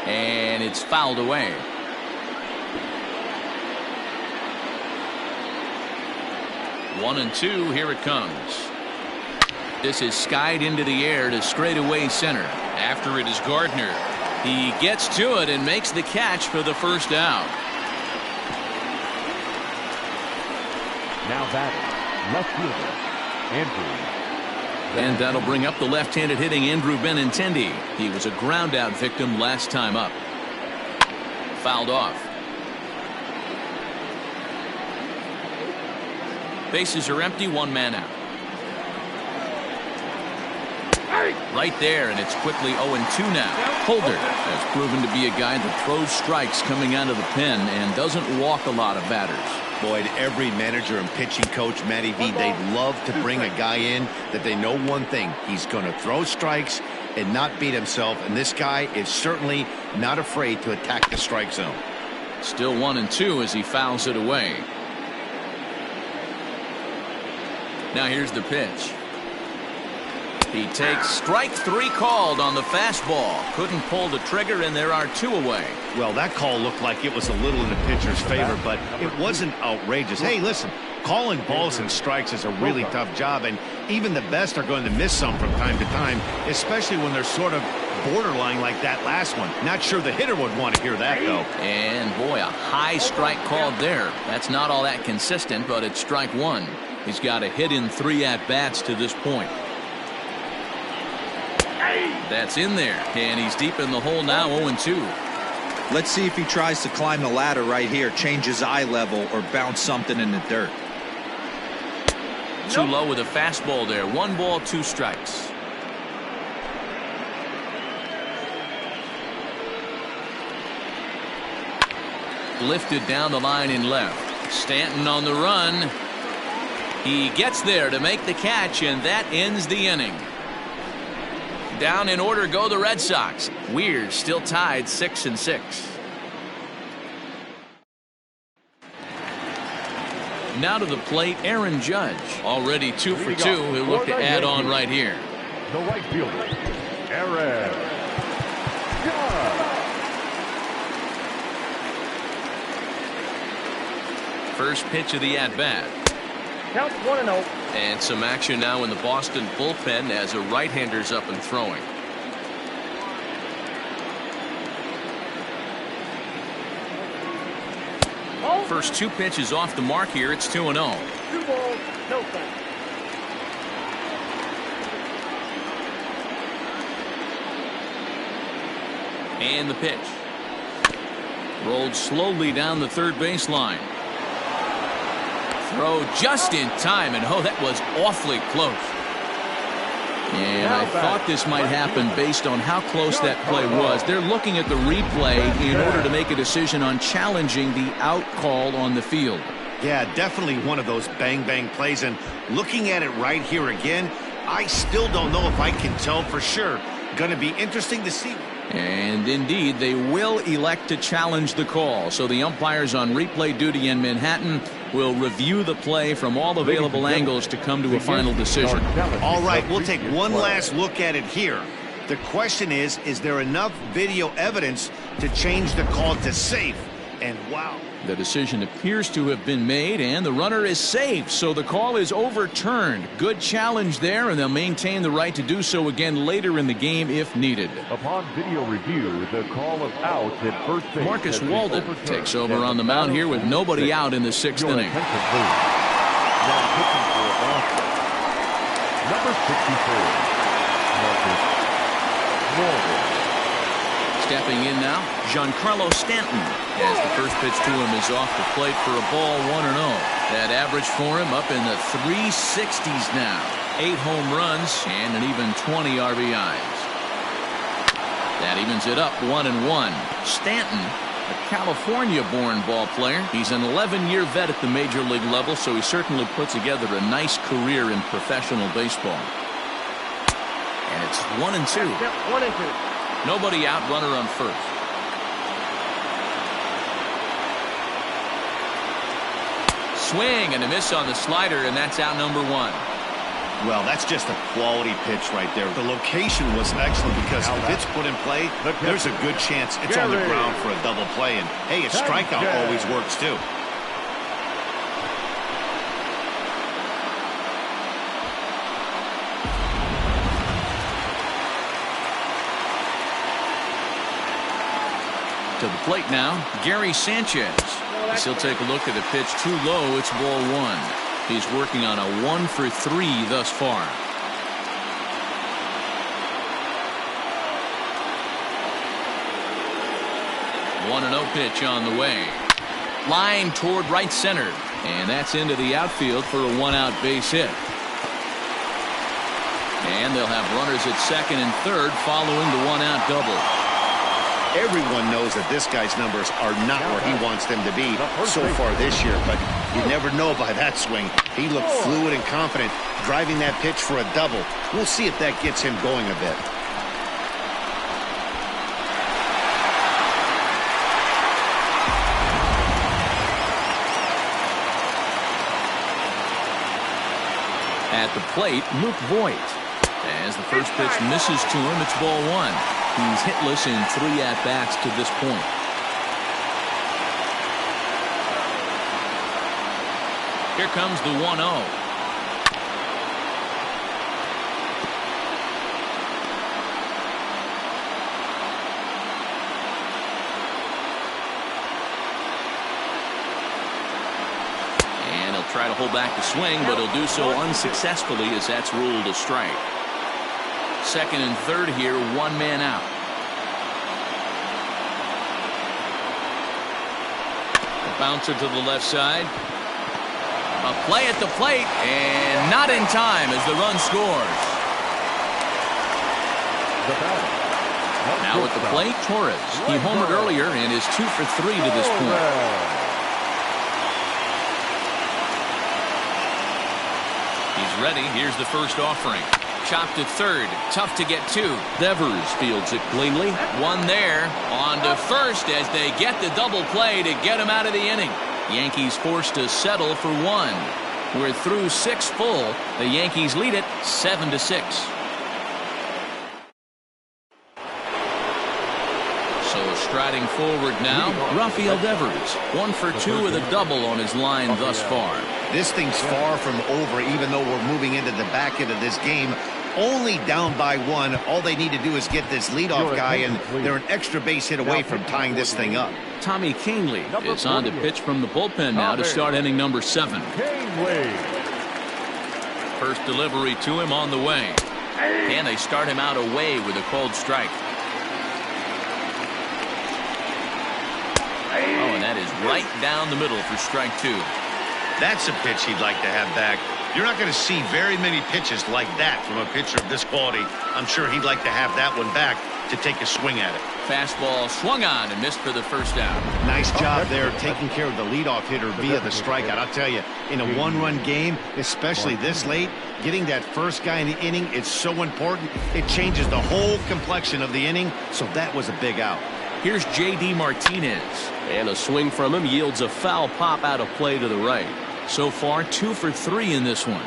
And it's fouled away. One and two, here it comes. This is skied into the air to straightaway center. After it is Gardner. He gets to it and makes the catch for the first out. Now batting, left fielder, Andrew. And that'll bring up the left-handed hitting Andrew Benintendi. He was a ground-out victim last time up. Fouled off. Bases are empty, 1 man out. Right there, and it's quickly 0-2 now. Holder has proven to be a guy that throws strikes coming out of the pen and doesn't walk a lot of batters. Boyd, every manager and pitching coach, Matty V, they'd love to bring a guy in that they know one thing. He's going to throw strikes and not beat himself, and this guy is certainly not afraid to attack the strike zone. Still 1-2 as he fouls it away. Now here's the pitch. He takes strike 3 called on the fastball. Couldn't pull the trigger, and there are 2 away. Well, that call looked like it was a little in the pitcher's favor, but it wasn't outrageous. Hey, listen, calling balls and strikes is a really tough job, and even the best are going to miss some from time to time, especially when they're sort of borderline like that last one. Not sure the hitter would want to hear that, though. And, boy, a high strike called there. That's not all that consistent, but it's strike 1. He's got a hit in 3 at-bats to this point. That's in there, and he's deep in the hole now, 0-2. Let's see if he tries to climb the ladder right here, change his eye level, or bounce something in the dirt. Too low with a fastball there. 1 ball, 2 strikes. Lifted down the line in left. Stanton on the run. He gets there to make the catch, and that ends the inning. Down in order go the Red Sox. Weird still tied 6-6. Now to the plate, Aaron Judge. Already 2 for 2. He'll look to add on right here. The right fielder, Aaron Judge. First pitch of the at-bat. Count 1-0. And some action now in the Boston bullpen as a right-hander's up and throwing. First 2 pitches off the mark here. It's 2-0. 2 balls, no strikes. And the pitch. Rolled slowly down the third baseline. Throw just in time, and oh, that was awfully close. And I thought this might happen based on how close that play was. They're looking at the replay in order to make a decision on challenging the out call on the field. Yeah, definitely one of those bang-bang plays, and looking at it right here again, I still don't know if I can tell for sure. Going to be interesting to see. And indeed, they will elect to challenge the call. So the umpires on replay duty in Manhattan will review the play from all available angles to come to a final decision. All right, we'll take one last look at it here. The question is there enough video evidence to change the call to safe? And wow. The decision appears to have been made, and the runner is safe, so the call is overturned. Good challenge there, and they'll maintain the right to do so again later in the game if needed. Upon video review, the call of outs at first base. Marcus Walden takes over on the mound here with nobody out in the 6th inning. Now pitching for Boston, number 64, Marcus Walden. Stepping in now, Giancarlo Stanton, as the first pitch to him is off the plate for a ball, 1-0. That average for him up in the 360s now. 8 home runs and an even 20 RBIs. That evens it up 1-1. Stanton, a California-born ball player. He's an 11-year vet at the major league level, so he certainly put together a nice career in professional baseball. And it's 1-2. Yep, 1-2. Nobody out, runner on first. Swing and a miss on the slider, and that's out number 1. Well, that's just a quality pitch right there. The location was excellent because if it's put in play, there's a good chance it's on the ground for a double play. And, hey, a strikeout always works, too. To the plate now, Gary Sanchez. As he'll take a look at the pitch too low, it's ball 1. He's working on a 1 for 3 thus far. One 1-0 pitch on the way. Line toward right center. And that's into the outfield for a 1-out base hit. And they'll have runners at second and third following the 1-out double. Everyone knows that this guy's numbers are not where he wants them to be so far this year, but you never know by that swing. He looked fluid and confident driving that pitch for a double. We'll see if that gets him going a bit. At the plate, Luke Voigt. As the first pitch misses to him, it's ball 1. He's hitless in 3 at-bats to this point. Here comes the 1-0. And he'll try to hold back the swing, but he'll do so unsuccessfully as that's ruled a strike. Second and third here, 1 man out. A bouncer to the left side. A play at the plate, and not in time as the run scores. Now at the plate, Torres. He homered earlier and is 2 for 3 to this point. He's ready. Here's the first offering. Chopped to third. Tough to get to. Devers fields it cleanly. One there. On to first as they get the double play to get him out of the inning. Yankees forced to settle for 1. We're through 6 full. The Yankees lead it 7-6. So striding forward now, Rafael Devers. 1 for 2 with a double on his line thus far. This thing's far from over, even though we're moving into the back end of this game. Only down by 1. All they need to do is get this leadoff guy, and they're an extra base hit away from tying this thing up. Tommy Canely is on to pitch from the bullpen now to start inning number 7. First delivery to him on the way. And they start him out away with a called strike. Oh, and that is right down the middle for strike 2. That's a pitch he'd like to have back. You're not going to see very many pitches like that from a pitcher of this quality. I'm sure he'd like to have that one back to take a swing at it. Fastball swung on and missed for the first out. Nice job there taking care of the leadoff hitter via the strikeout. I'll tell you, in a 1-run game, especially this late, getting that first guy in the inning is so important. It changes the whole complexion of the inning, so that was a big out. Here's J.D. Martinez. And a swing from him yields a foul pop out of play to the right. So far, 2 for 3 in this one.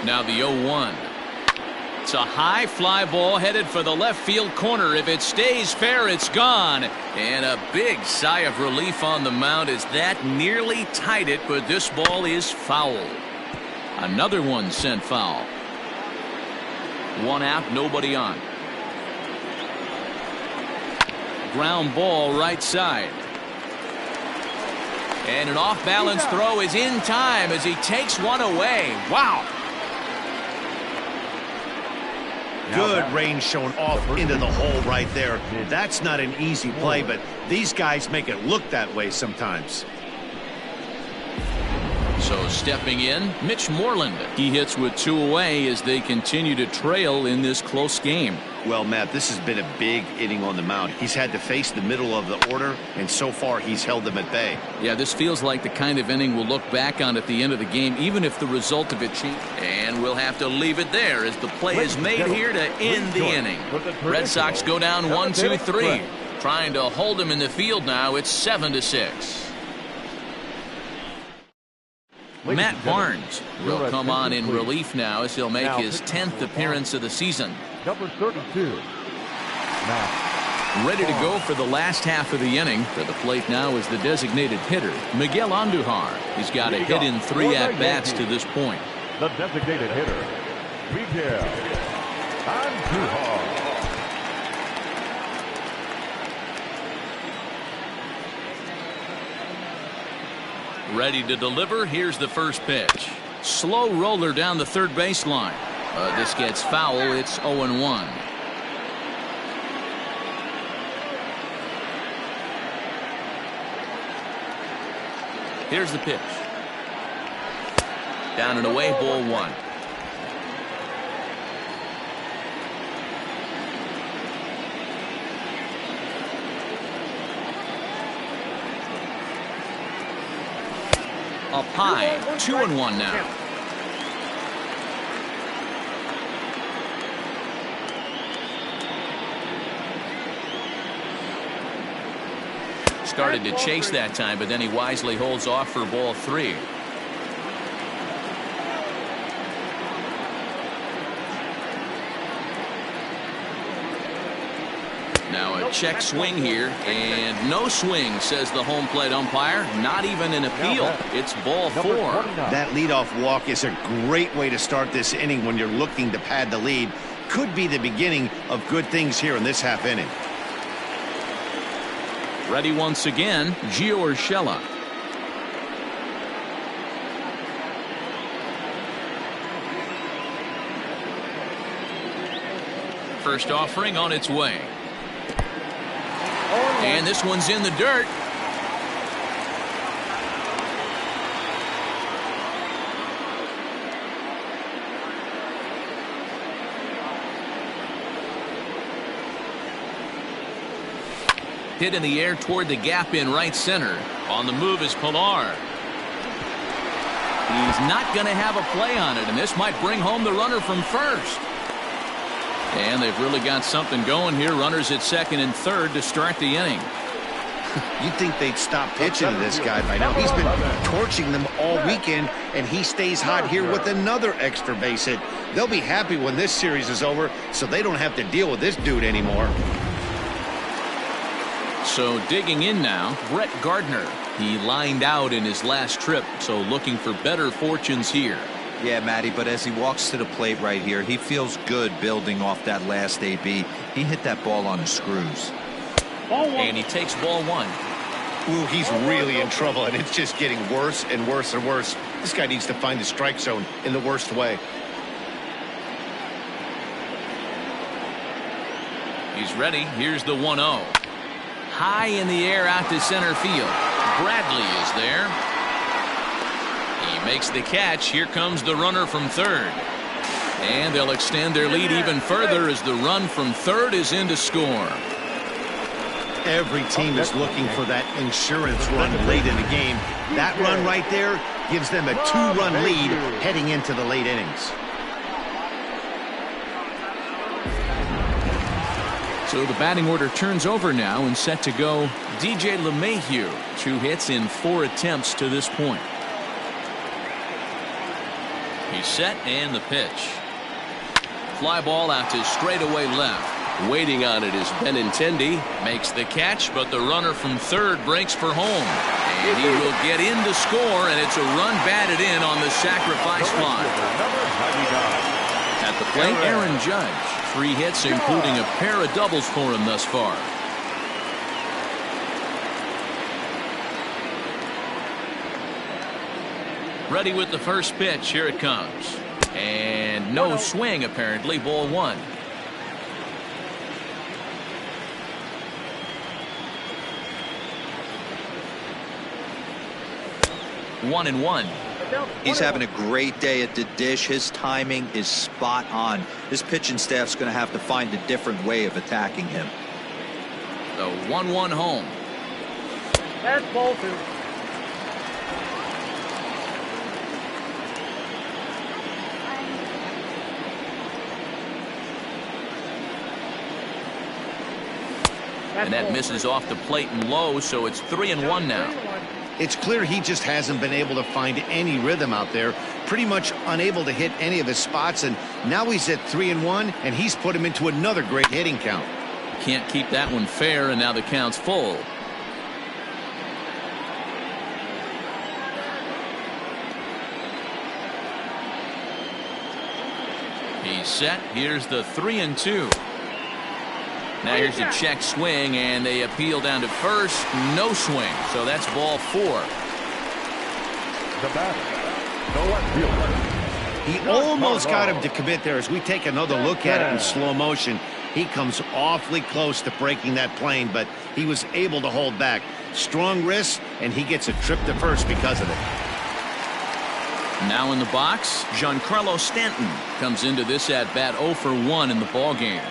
Now the 0-1. It's a high fly ball headed for the left field corner. If it stays fair, it's gone. And a big sigh of relief on the mound as that nearly tied it, but this ball is foul. Another one sent foul. One out, nobody on. Ground ball right side. And an off-balance throw is in time as he takes one away. Wow. Good range showing off into the hole right there. That's not an easy play, but these guys make it look that way sometimes. So stepping in, Mitch Moreland. He hits with 2 away as they continue to trail in this close game. Well, Matt, this has been a big inning on the mound. He's had to face the middle of the order, and so far he's held them at bay. Yeah, this feels like the kind of inning we'll look back on at the end of the game, even if the result of it changes. And we'll have to leave it there as the play is made here to end the inning. Red Sox go down 1-2-3. Trying to hold him in the field now. It's 7-6. Matt Barnes will come on in relief now as he'll make his 10th appearance of the season. Number 32. Matt. Ready to go for the last half of the inning. To the plate now is the designated hitter, Miguel Andujar. He's got a hit in 3 at-bats to this point. The designated hitter, Miguel Andujar. Ready to deliver. Here's the first pitch. Slow roller down the third baseline. This gets foul. It's 0-1. Here's the pitch. Down and away, ball 1. Up high, 2-1 now. Started to chase that time, but then he wisely holds off for ball 3. Now a check swing here, and no swing, says the home plate umpire. Not even an appeal. It's ball 4. That leadoff walk is a great way to start this inning when you're looking to pad the lead. Could be the beginning of good things here in this half inning. Ready once again, Gio Urshela. First offering on its way. And this one's in the dirt. Hit in the air toward the gap in right center. On the move is Pilar. He's not going to have a play on it, and this might bring home the runner from first. And they've really got something going here. Runners at second and third to start the inning. You'd think they'd stop pitching to this guy by now. He's been torching them all weekend, and he stays hot here with another extra base hit. They'll be happy when this series is over, so they don't have to deal with this dude anymore. So digging in now, Brett Gardner. He lined out in his last trip, so looking for better fortunes here. Yeah, Matty, but as he walks to the plate right here, he feels good building off that last AB. He hit that ball on the screws. And he takes ball 1. Ooh, he's really in trouble, and it's just getting worse and worse and worse. This guy needs to find the strike zone in the worst way. He's ready. Here's the 1-0. High in the air out to center field. Bradley is there. He makes the catch. Here comes the runner from third. And they'll extend their lead even further as the run from third is in to score. Every team is looking for that insurance run late in the game. That run right there gives them a 2-run lead heading into the late innings. So the batting order turns over now and set to go DJ LeMahieu. 2 hits in 4 attempts to this point. He's set and the pitch. Fly ball out to straightaway left. Waiting on it is Benintendi. Makes the catch, but the runner from third breaks for home. And he will get in to score, and it's a run batted in on the sacrifice fly. At the plate, Aaron Judge. 3 hits, including a pair of doubles for him thus far. Ready with the first pitch. Here it comes. And no swing, apparently. Ball 1. One and one. He's having a great day at the dish. His timing is spot on. His pitching staff's going to have to find a different way of attacking him. The 1-1 home. That's ball 2. And that misses off the plate and low, so it's 3-1 now. It's clear he just hasn't been able to find any rhythm out there. Pretty much unable to hit any of his spots, and now he's at 3-1, and he's put him into another great hitting count. Can't keep that one fair, and now the count's full. He's set. Here's the 3-2. Now here's a check swing, and they appeal down to first. No swing, so that's ball 4. The batter, the left fielder. He almost got him to commit there. As we take another look at it in slow motion, he comes awfully close to breaking that plane, but he was able to hold back. Strong wrist, and he gets a trip to first because of it. Now in the box, Giancarlo Stanton comes into this at bat 0 for 1 in the ball game.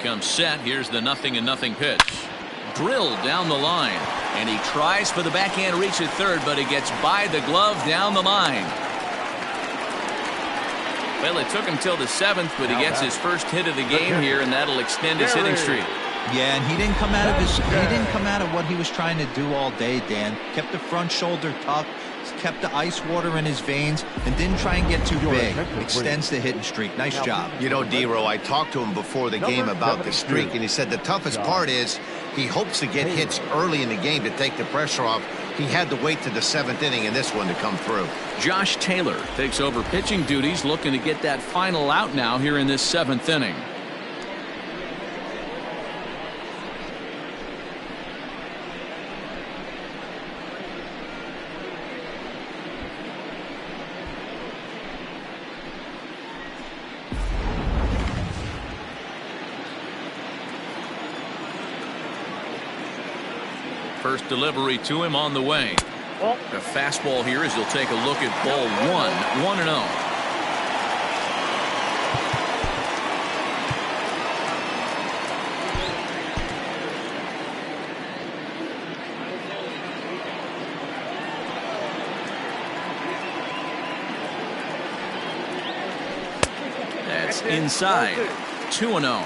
Comes set. Here's the 0-0 pitch. Drilled down the line, and he tries for the backhand reach at third, but he gets by the glove down the line. Well, it took him till the 7th, but he gets his first hit of the game here, and that'll extend his hitting streak. Yeah, and he didn't come out of what he was trying to do all day, Dan. Kept the front shoulder tucked, kept the ice water in his veins, and didn't try and get too big. Extends the hitting streak. Nice job. You know, D-Row, I talked to him before the game about the streak, and he said the toughest part is he hopes to get hits early in the game to take the pressure off. He had to wait to the 7th inning in this one to come through. Josh Taylor takes over pitching duties, looking to get that final out now here in this 7th inning. First delivery to him on the way. The fastball here as he'll take a look at ball 1-0. That's inside. 2-0.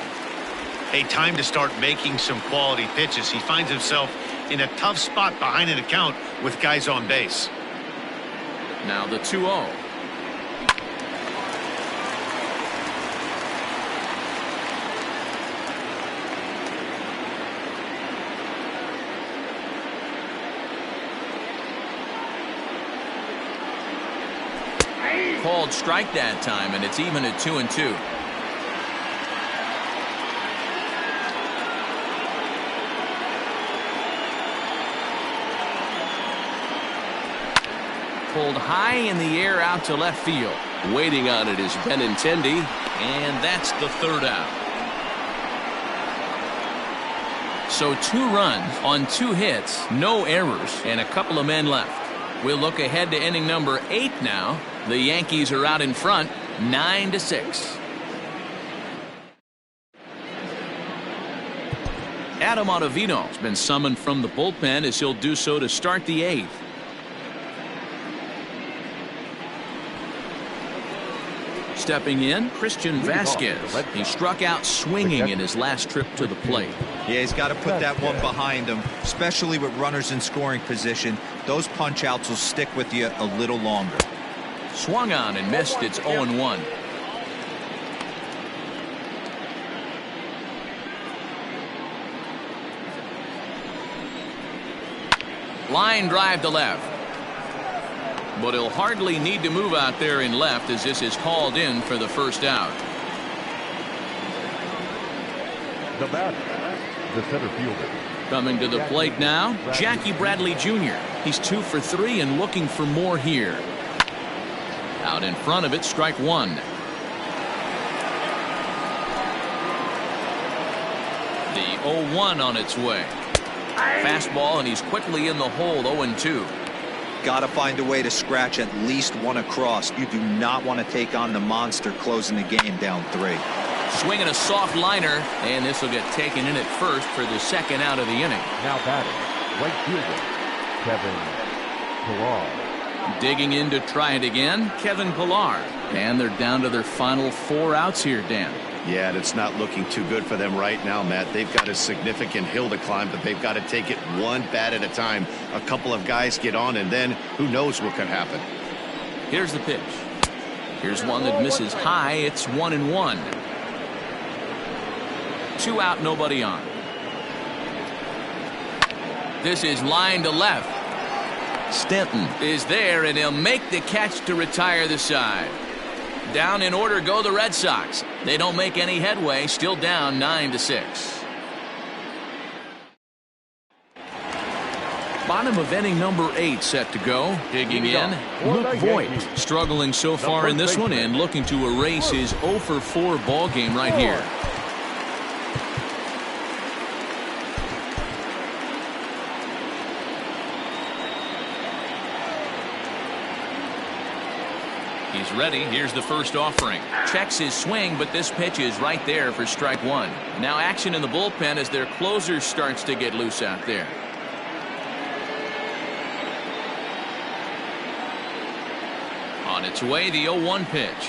A time to start making some quality pitches. He finds himself in a tough spot behind an account with guys on base. Now the 2-0. Called strike that time, and it's even at 2-2. Pulled high in the air out to left field. Waiting on it is Benintendi. And that's the 3rd out. So 2 runs on 2 hits, no errors, and a couple of men left. We'll look ahead to inning number 8 now. The Yankees are out in front, 9-6. Adam Ottavino has been summoned from the bullpen as he'll do so to start the 8th. Stepping in, Christian Vasquez. He struck out swinging in his last trip to the plate. Yeah, he's got to put that one behind him, especially with runners in scoring position. Those punch outs will stick with you a little longer. Swung on and missed. It's 0-1. Line drive to left. But he'll hardly need to move out there in left as this is called in for the first out. The batter, the center fielder. Coming to the plate now, Jackie Bradley Jr. He's 2 for 3 and looking for more here. Out in front of it, strike one. The 0-1 on its way. Fastball, and he's quickly in the hole. 0-2. Got to find a way to scratch at least one across. You do not want to take on the monster closing the game down 3. Swinging a soft liner, and this will get taken in at first for the second out of the inning. Now batting, right fielder, Kevin Pillar. Digging in to try it again, Kevin Pillar. And they're down to their final 4 outs here, Dan. Yeah, and it's not looking too good for them right now, Matt. They've got a significant hill to climb, but they've got to take it one bat at a time. A couple of guys get on, and then who knows what could happen. Here's the pitch. Here's one that misses high. It's 1-1. 2 out, nobody on. This is line to left. Stanton is there, and he'll make the catch to retire the side. Down in order go the Red Sox. They don't make any headway, still down 9-6. Bottom of inning number 8 set to go. Digging in, Luke Voigt struggling so far in this one and looking to erase his 0 for 4 ball game right here. He's ready. Here's the first offering. Checks his swing, but this pitch is right there for strike one. Now action in the bullpen as their closer starts to get loose out there. On its way, the 0-1 pitch.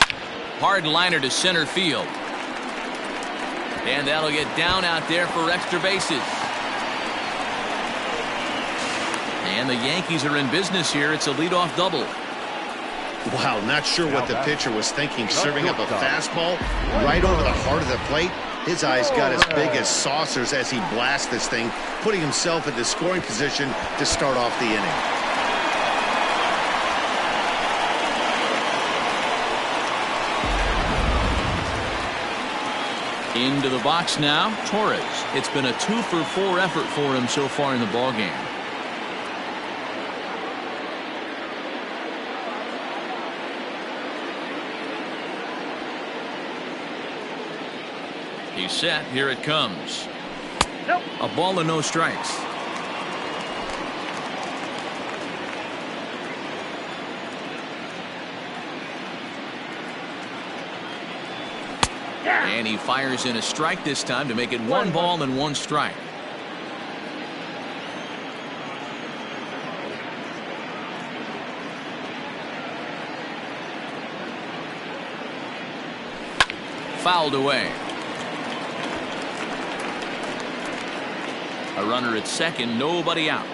Hard liner to center field. And that'll get down out there for extra bases. And the Yankees are in business here. It's a leadoff double. Wow, not sure what the pitcher was thinking, serving up a fastball right over the heart of the plate. His eyes got as big as saucers as he blasts this thing, putting himself in the scoring position to start off the inning. Into the box now, Torres. It's been a 2 for 4 effort for him so far in the ballgame. He's set. Here it comes. Nope. A ball and no strikes. Yeah. And he fires in a strike this time to make it 1 ball and 1 strike. Fouled away. A runner at second, nobody out.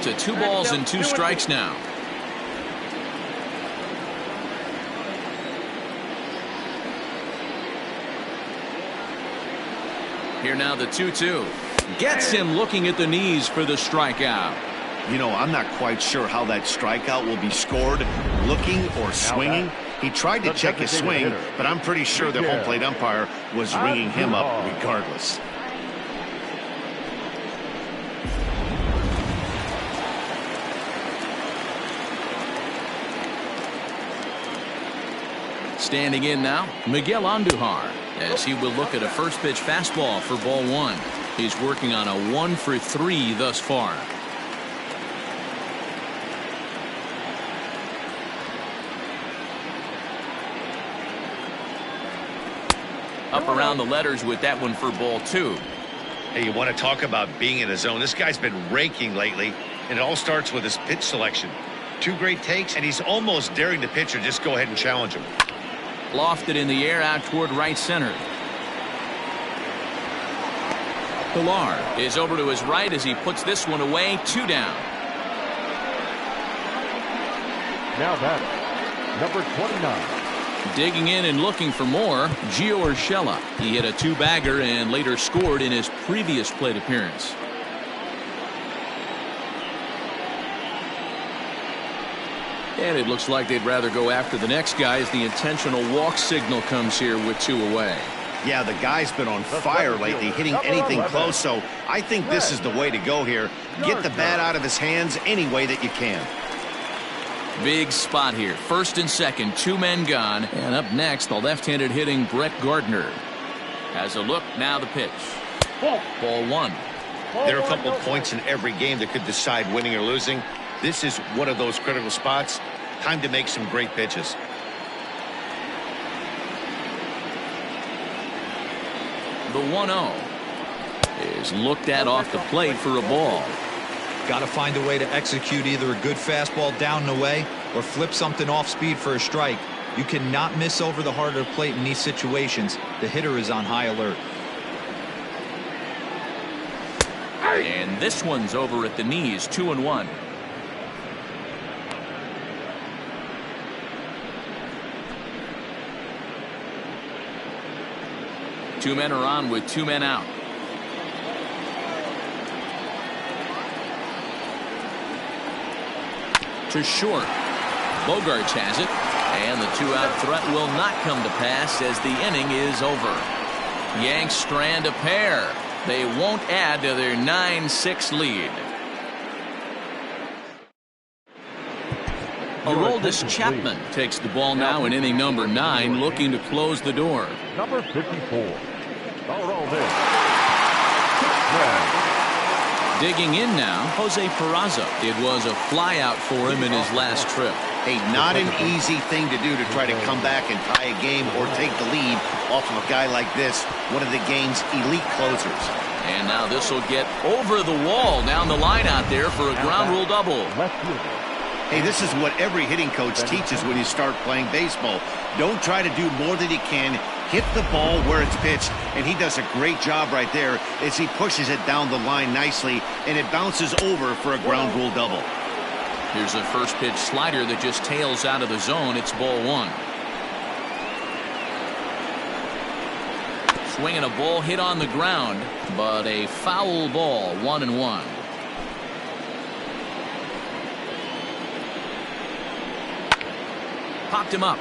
To 2 balls and 2 strikes now. Here now the 2-2. Gets him looking at the knees for the strikeout. You know, I'm not quite sure how that strikeout will be scored, looking or swinging. He tried to check his swing, but I'm pretty sure the home plate umpire was ringing him up regardless. Standing in now, Miguel Andujar, as he will look at a first pitch fastball for ball 1. He's working on a 1 for 3 thus far. Up around the letters with that one for ball 2. Hey, you want to talk about being in a zone? This guy's been raking lately, and it all starts with his pitch selection. 2 great takes, and he's almost daring the pitcher just go ahead and challenge him. Lofted in the air out toward right center. Pilar is over to his right as he puts this one away. 2 down. Now batting, number 29. Digging in and looking for more, Gio Urshela. He hit a 2-bagger and later scored in his previous plate appearance. And it looks like they'd rather go after the next guy as the intentional walk signal comes here with 2 away. Yeah, the guy's been on fire lately, hitting anything close, so I think this is the way to go here. Get the bat out of his hands any way that you can. Big spot here. First and second, 2 men gone. And up next, the left-handed hitting Brett Gardner. Has a look, now the pitch. Ball 1. There are a couple points in every game that could decide winning or losing. This is one of those critical spots. Time to make some great pitches. The 1-0 is looked at off the plate for a ball. Got to find a way to execute either a good fastball down and away or flip something off speed for a strike. You cannot miss over the heart of the plate in these situations. The hitter is on high alert. And this one's over at the knees. 2-1. Two men are on with 2 men out. To short. Bogarts has it. And the 2-out threat will not come to pass as the inning is over. Yanks strand a pair. They won't add to their 9-6 lead. Aroldis Chapman takes the ball now in inning number 9, looking to close the door. Number 54. Aroldis. Digging in now, Jose Peraza. It was a flyout for him in his last trip. Hey, not an easy thing to do to try to come back and tie a game or take the lead off of a guy like this, one of the game's elite closers. And now this will get over the wall down the line out there for a ground rule double. Hey, this is what every hitting coach teaches when you start playing baseball. Don't try to do more than you can. Hit the ball where it's pitched, and he does a great job right there as he pushes it down the line nicely, and it bounces over for a ground rule double. Here's a first pitch slider that just tails out of the zone. It's ball 1. Swinging a ball hit on the ground, but a foul ball. 1-1. Popped him up.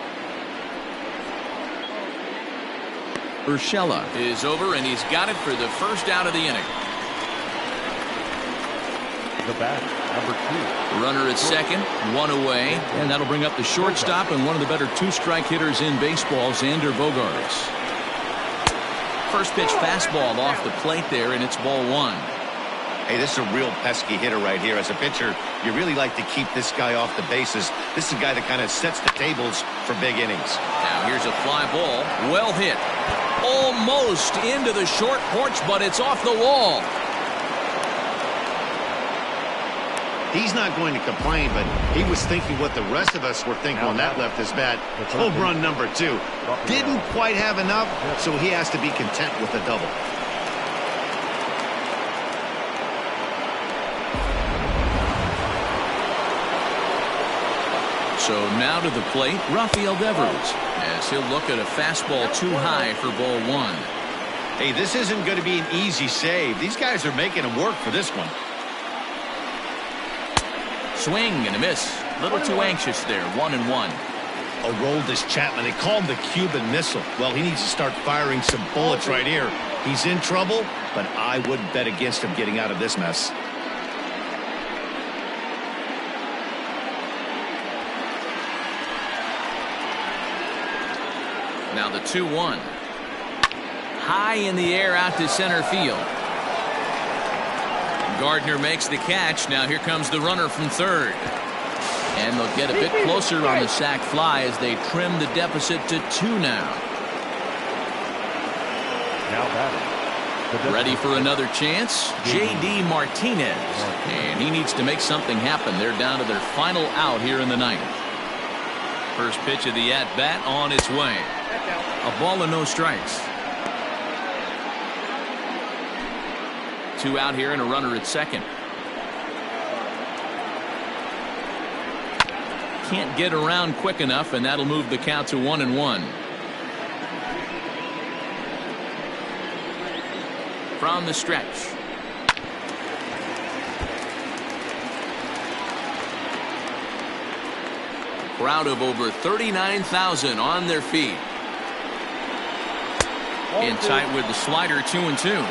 Urshela is over, and he's got it for the first out of the inning. The bat, number 2. Runner at second, 1 away, and that'll bring up the shortstop and one of the better 2-strike hitters in baseball, Xander Bogaerts. First pitch fastball off the plate there, and it's ball 1. Hey, this is a real pesky hitter right here. As a pitcher, you really like to keep this guy off the bases. This is a guy that kind of sets the tables for big innings. Now here's a fly ball. Well hit. Almost into the short porch, but it's off the wall. He's not going to complain, but he was thinking what the rest of us were thinking on that left his bat. Home run number 2. Didn't quite have enough, so he has to be content with a double. So now to the plate, Rafael Devers, as he'll look at a fastball too high for ball 1. Hey, this isn't going to be an easy save. These guys are making him work for this one. Swing and a miss. Little too anxious there. 1-1. Aroldis Chapman, they call him the Cuban Missile. Well, he needs to start firing some bullets right here. He's in trouble, but I wouldn't bet against him getting out of this mess. Now the 2-1. High in the air out to center field. Gardner makes the catch. Now here comes the runner from third. And they'll get a bit closer on the sac fly as they trim the deficit to 2 now. Now batting. Ready for another chance? J.D. Martinez. And he needs to make something happen. They're down to their final out here in the 9th. First pitch of the at-bat on its way. A ball and no strikes. 2 out here and a runner at second. Can't get around quick enough, and that'll move the count to 1-1. From the stretch. Crowd of over 39,000 on their feet. In tight with the slider, 2-2.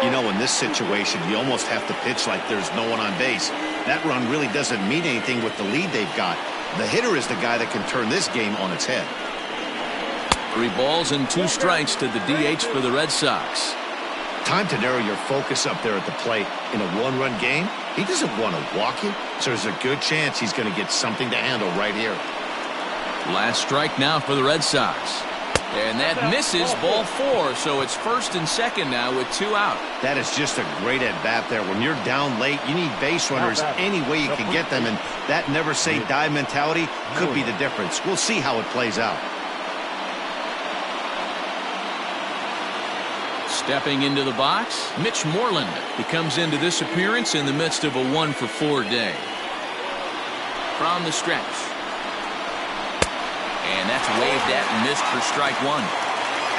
You know, in this situation, you almost have to pitch like there's no one on base. That run really doesn't mean anything with the lead they've got. The hitter is the guy that can turn this game on its head. 3 balls and 2 strikes to the DH for the Red Sox. Time to narrow your focus up there at the plate. In a 1-run game, he doesn't want to walk you, so there's a good chance he's going to get something to handle right here. Last strike now for the Red Sox. And that misses, ball 4, so it's first and second now with 2 out. That is just a great at-bat there. When you're down late, you need base runners any way you can get them, and that never-say-die mentality could be the difference. We'll see how it plays out. Stepping into the box, Mitch Moreland. He comes into this appearance in the midst of a 1-for-4 day. From the stretch. And that's waved at and missed for strike 1.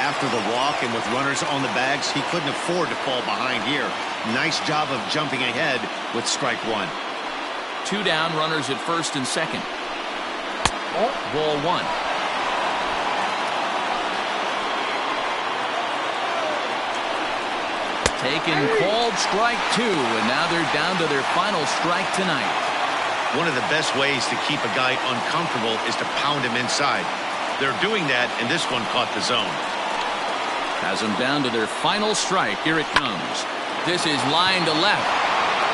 After the walk and with runners on the bags, he couldn't afford to fall behind here. Nice job of jumping ahead with strike 1. 2 down, runners at first and second. Ball 1. Taken, called, strike 2, and now they're down to their final strike tonight. One of the best ways to keep a guy uncomfortable is to pound him inside. They're doing that, and this one caught the zone. Has them down to their final strike. Here it comes. This is line to left.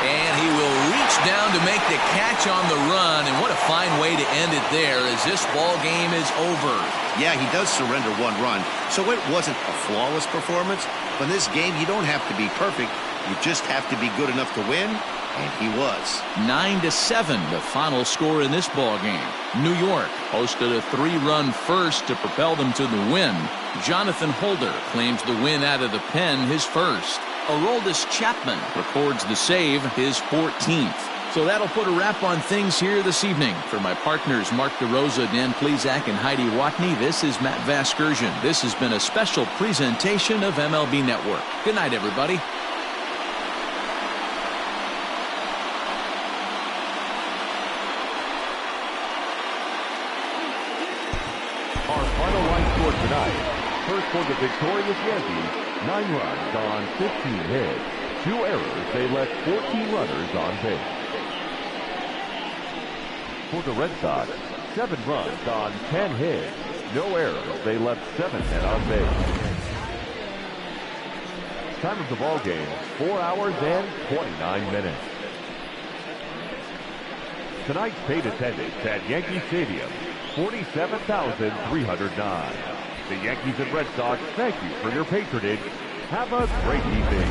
And he will reach down to make the catch on the run. And what a fine way to end it there as this ball game is over. Yeah, he does surrender 1 run, so it wasn't a flawless performance. But in this game, you don't have to be perfect. You just have to be good enough to win. And he was. 9-7, the final score in this ball game. New York posted a 3-run first to propel them to the win. Jonathan Holder claims the win out of the pen, his first. Aroldis Chapman records the save, his 14th. So that'll put a wrap on things here this evening. For my partners Mark DeRosa, Dan Plezak, and Heidi Watney, this is Matt Vasgersian. This has been a special presentation of MLB Network. Good night, everybody. Our final line score tonight. First for the victorious Yankees, 9 runs on 15 hits. 2 errors, they left 14 runners on base. For the Red Sox, 7 runs on 10 hits. No errors, they left 7 men on base. Time of the ball game, 4 hours and 29 minutes. Tonight's paid attendance at Yankee Stadium, 47,309. The Yankees and Red Sox thank you for your patronage. Have a great evening.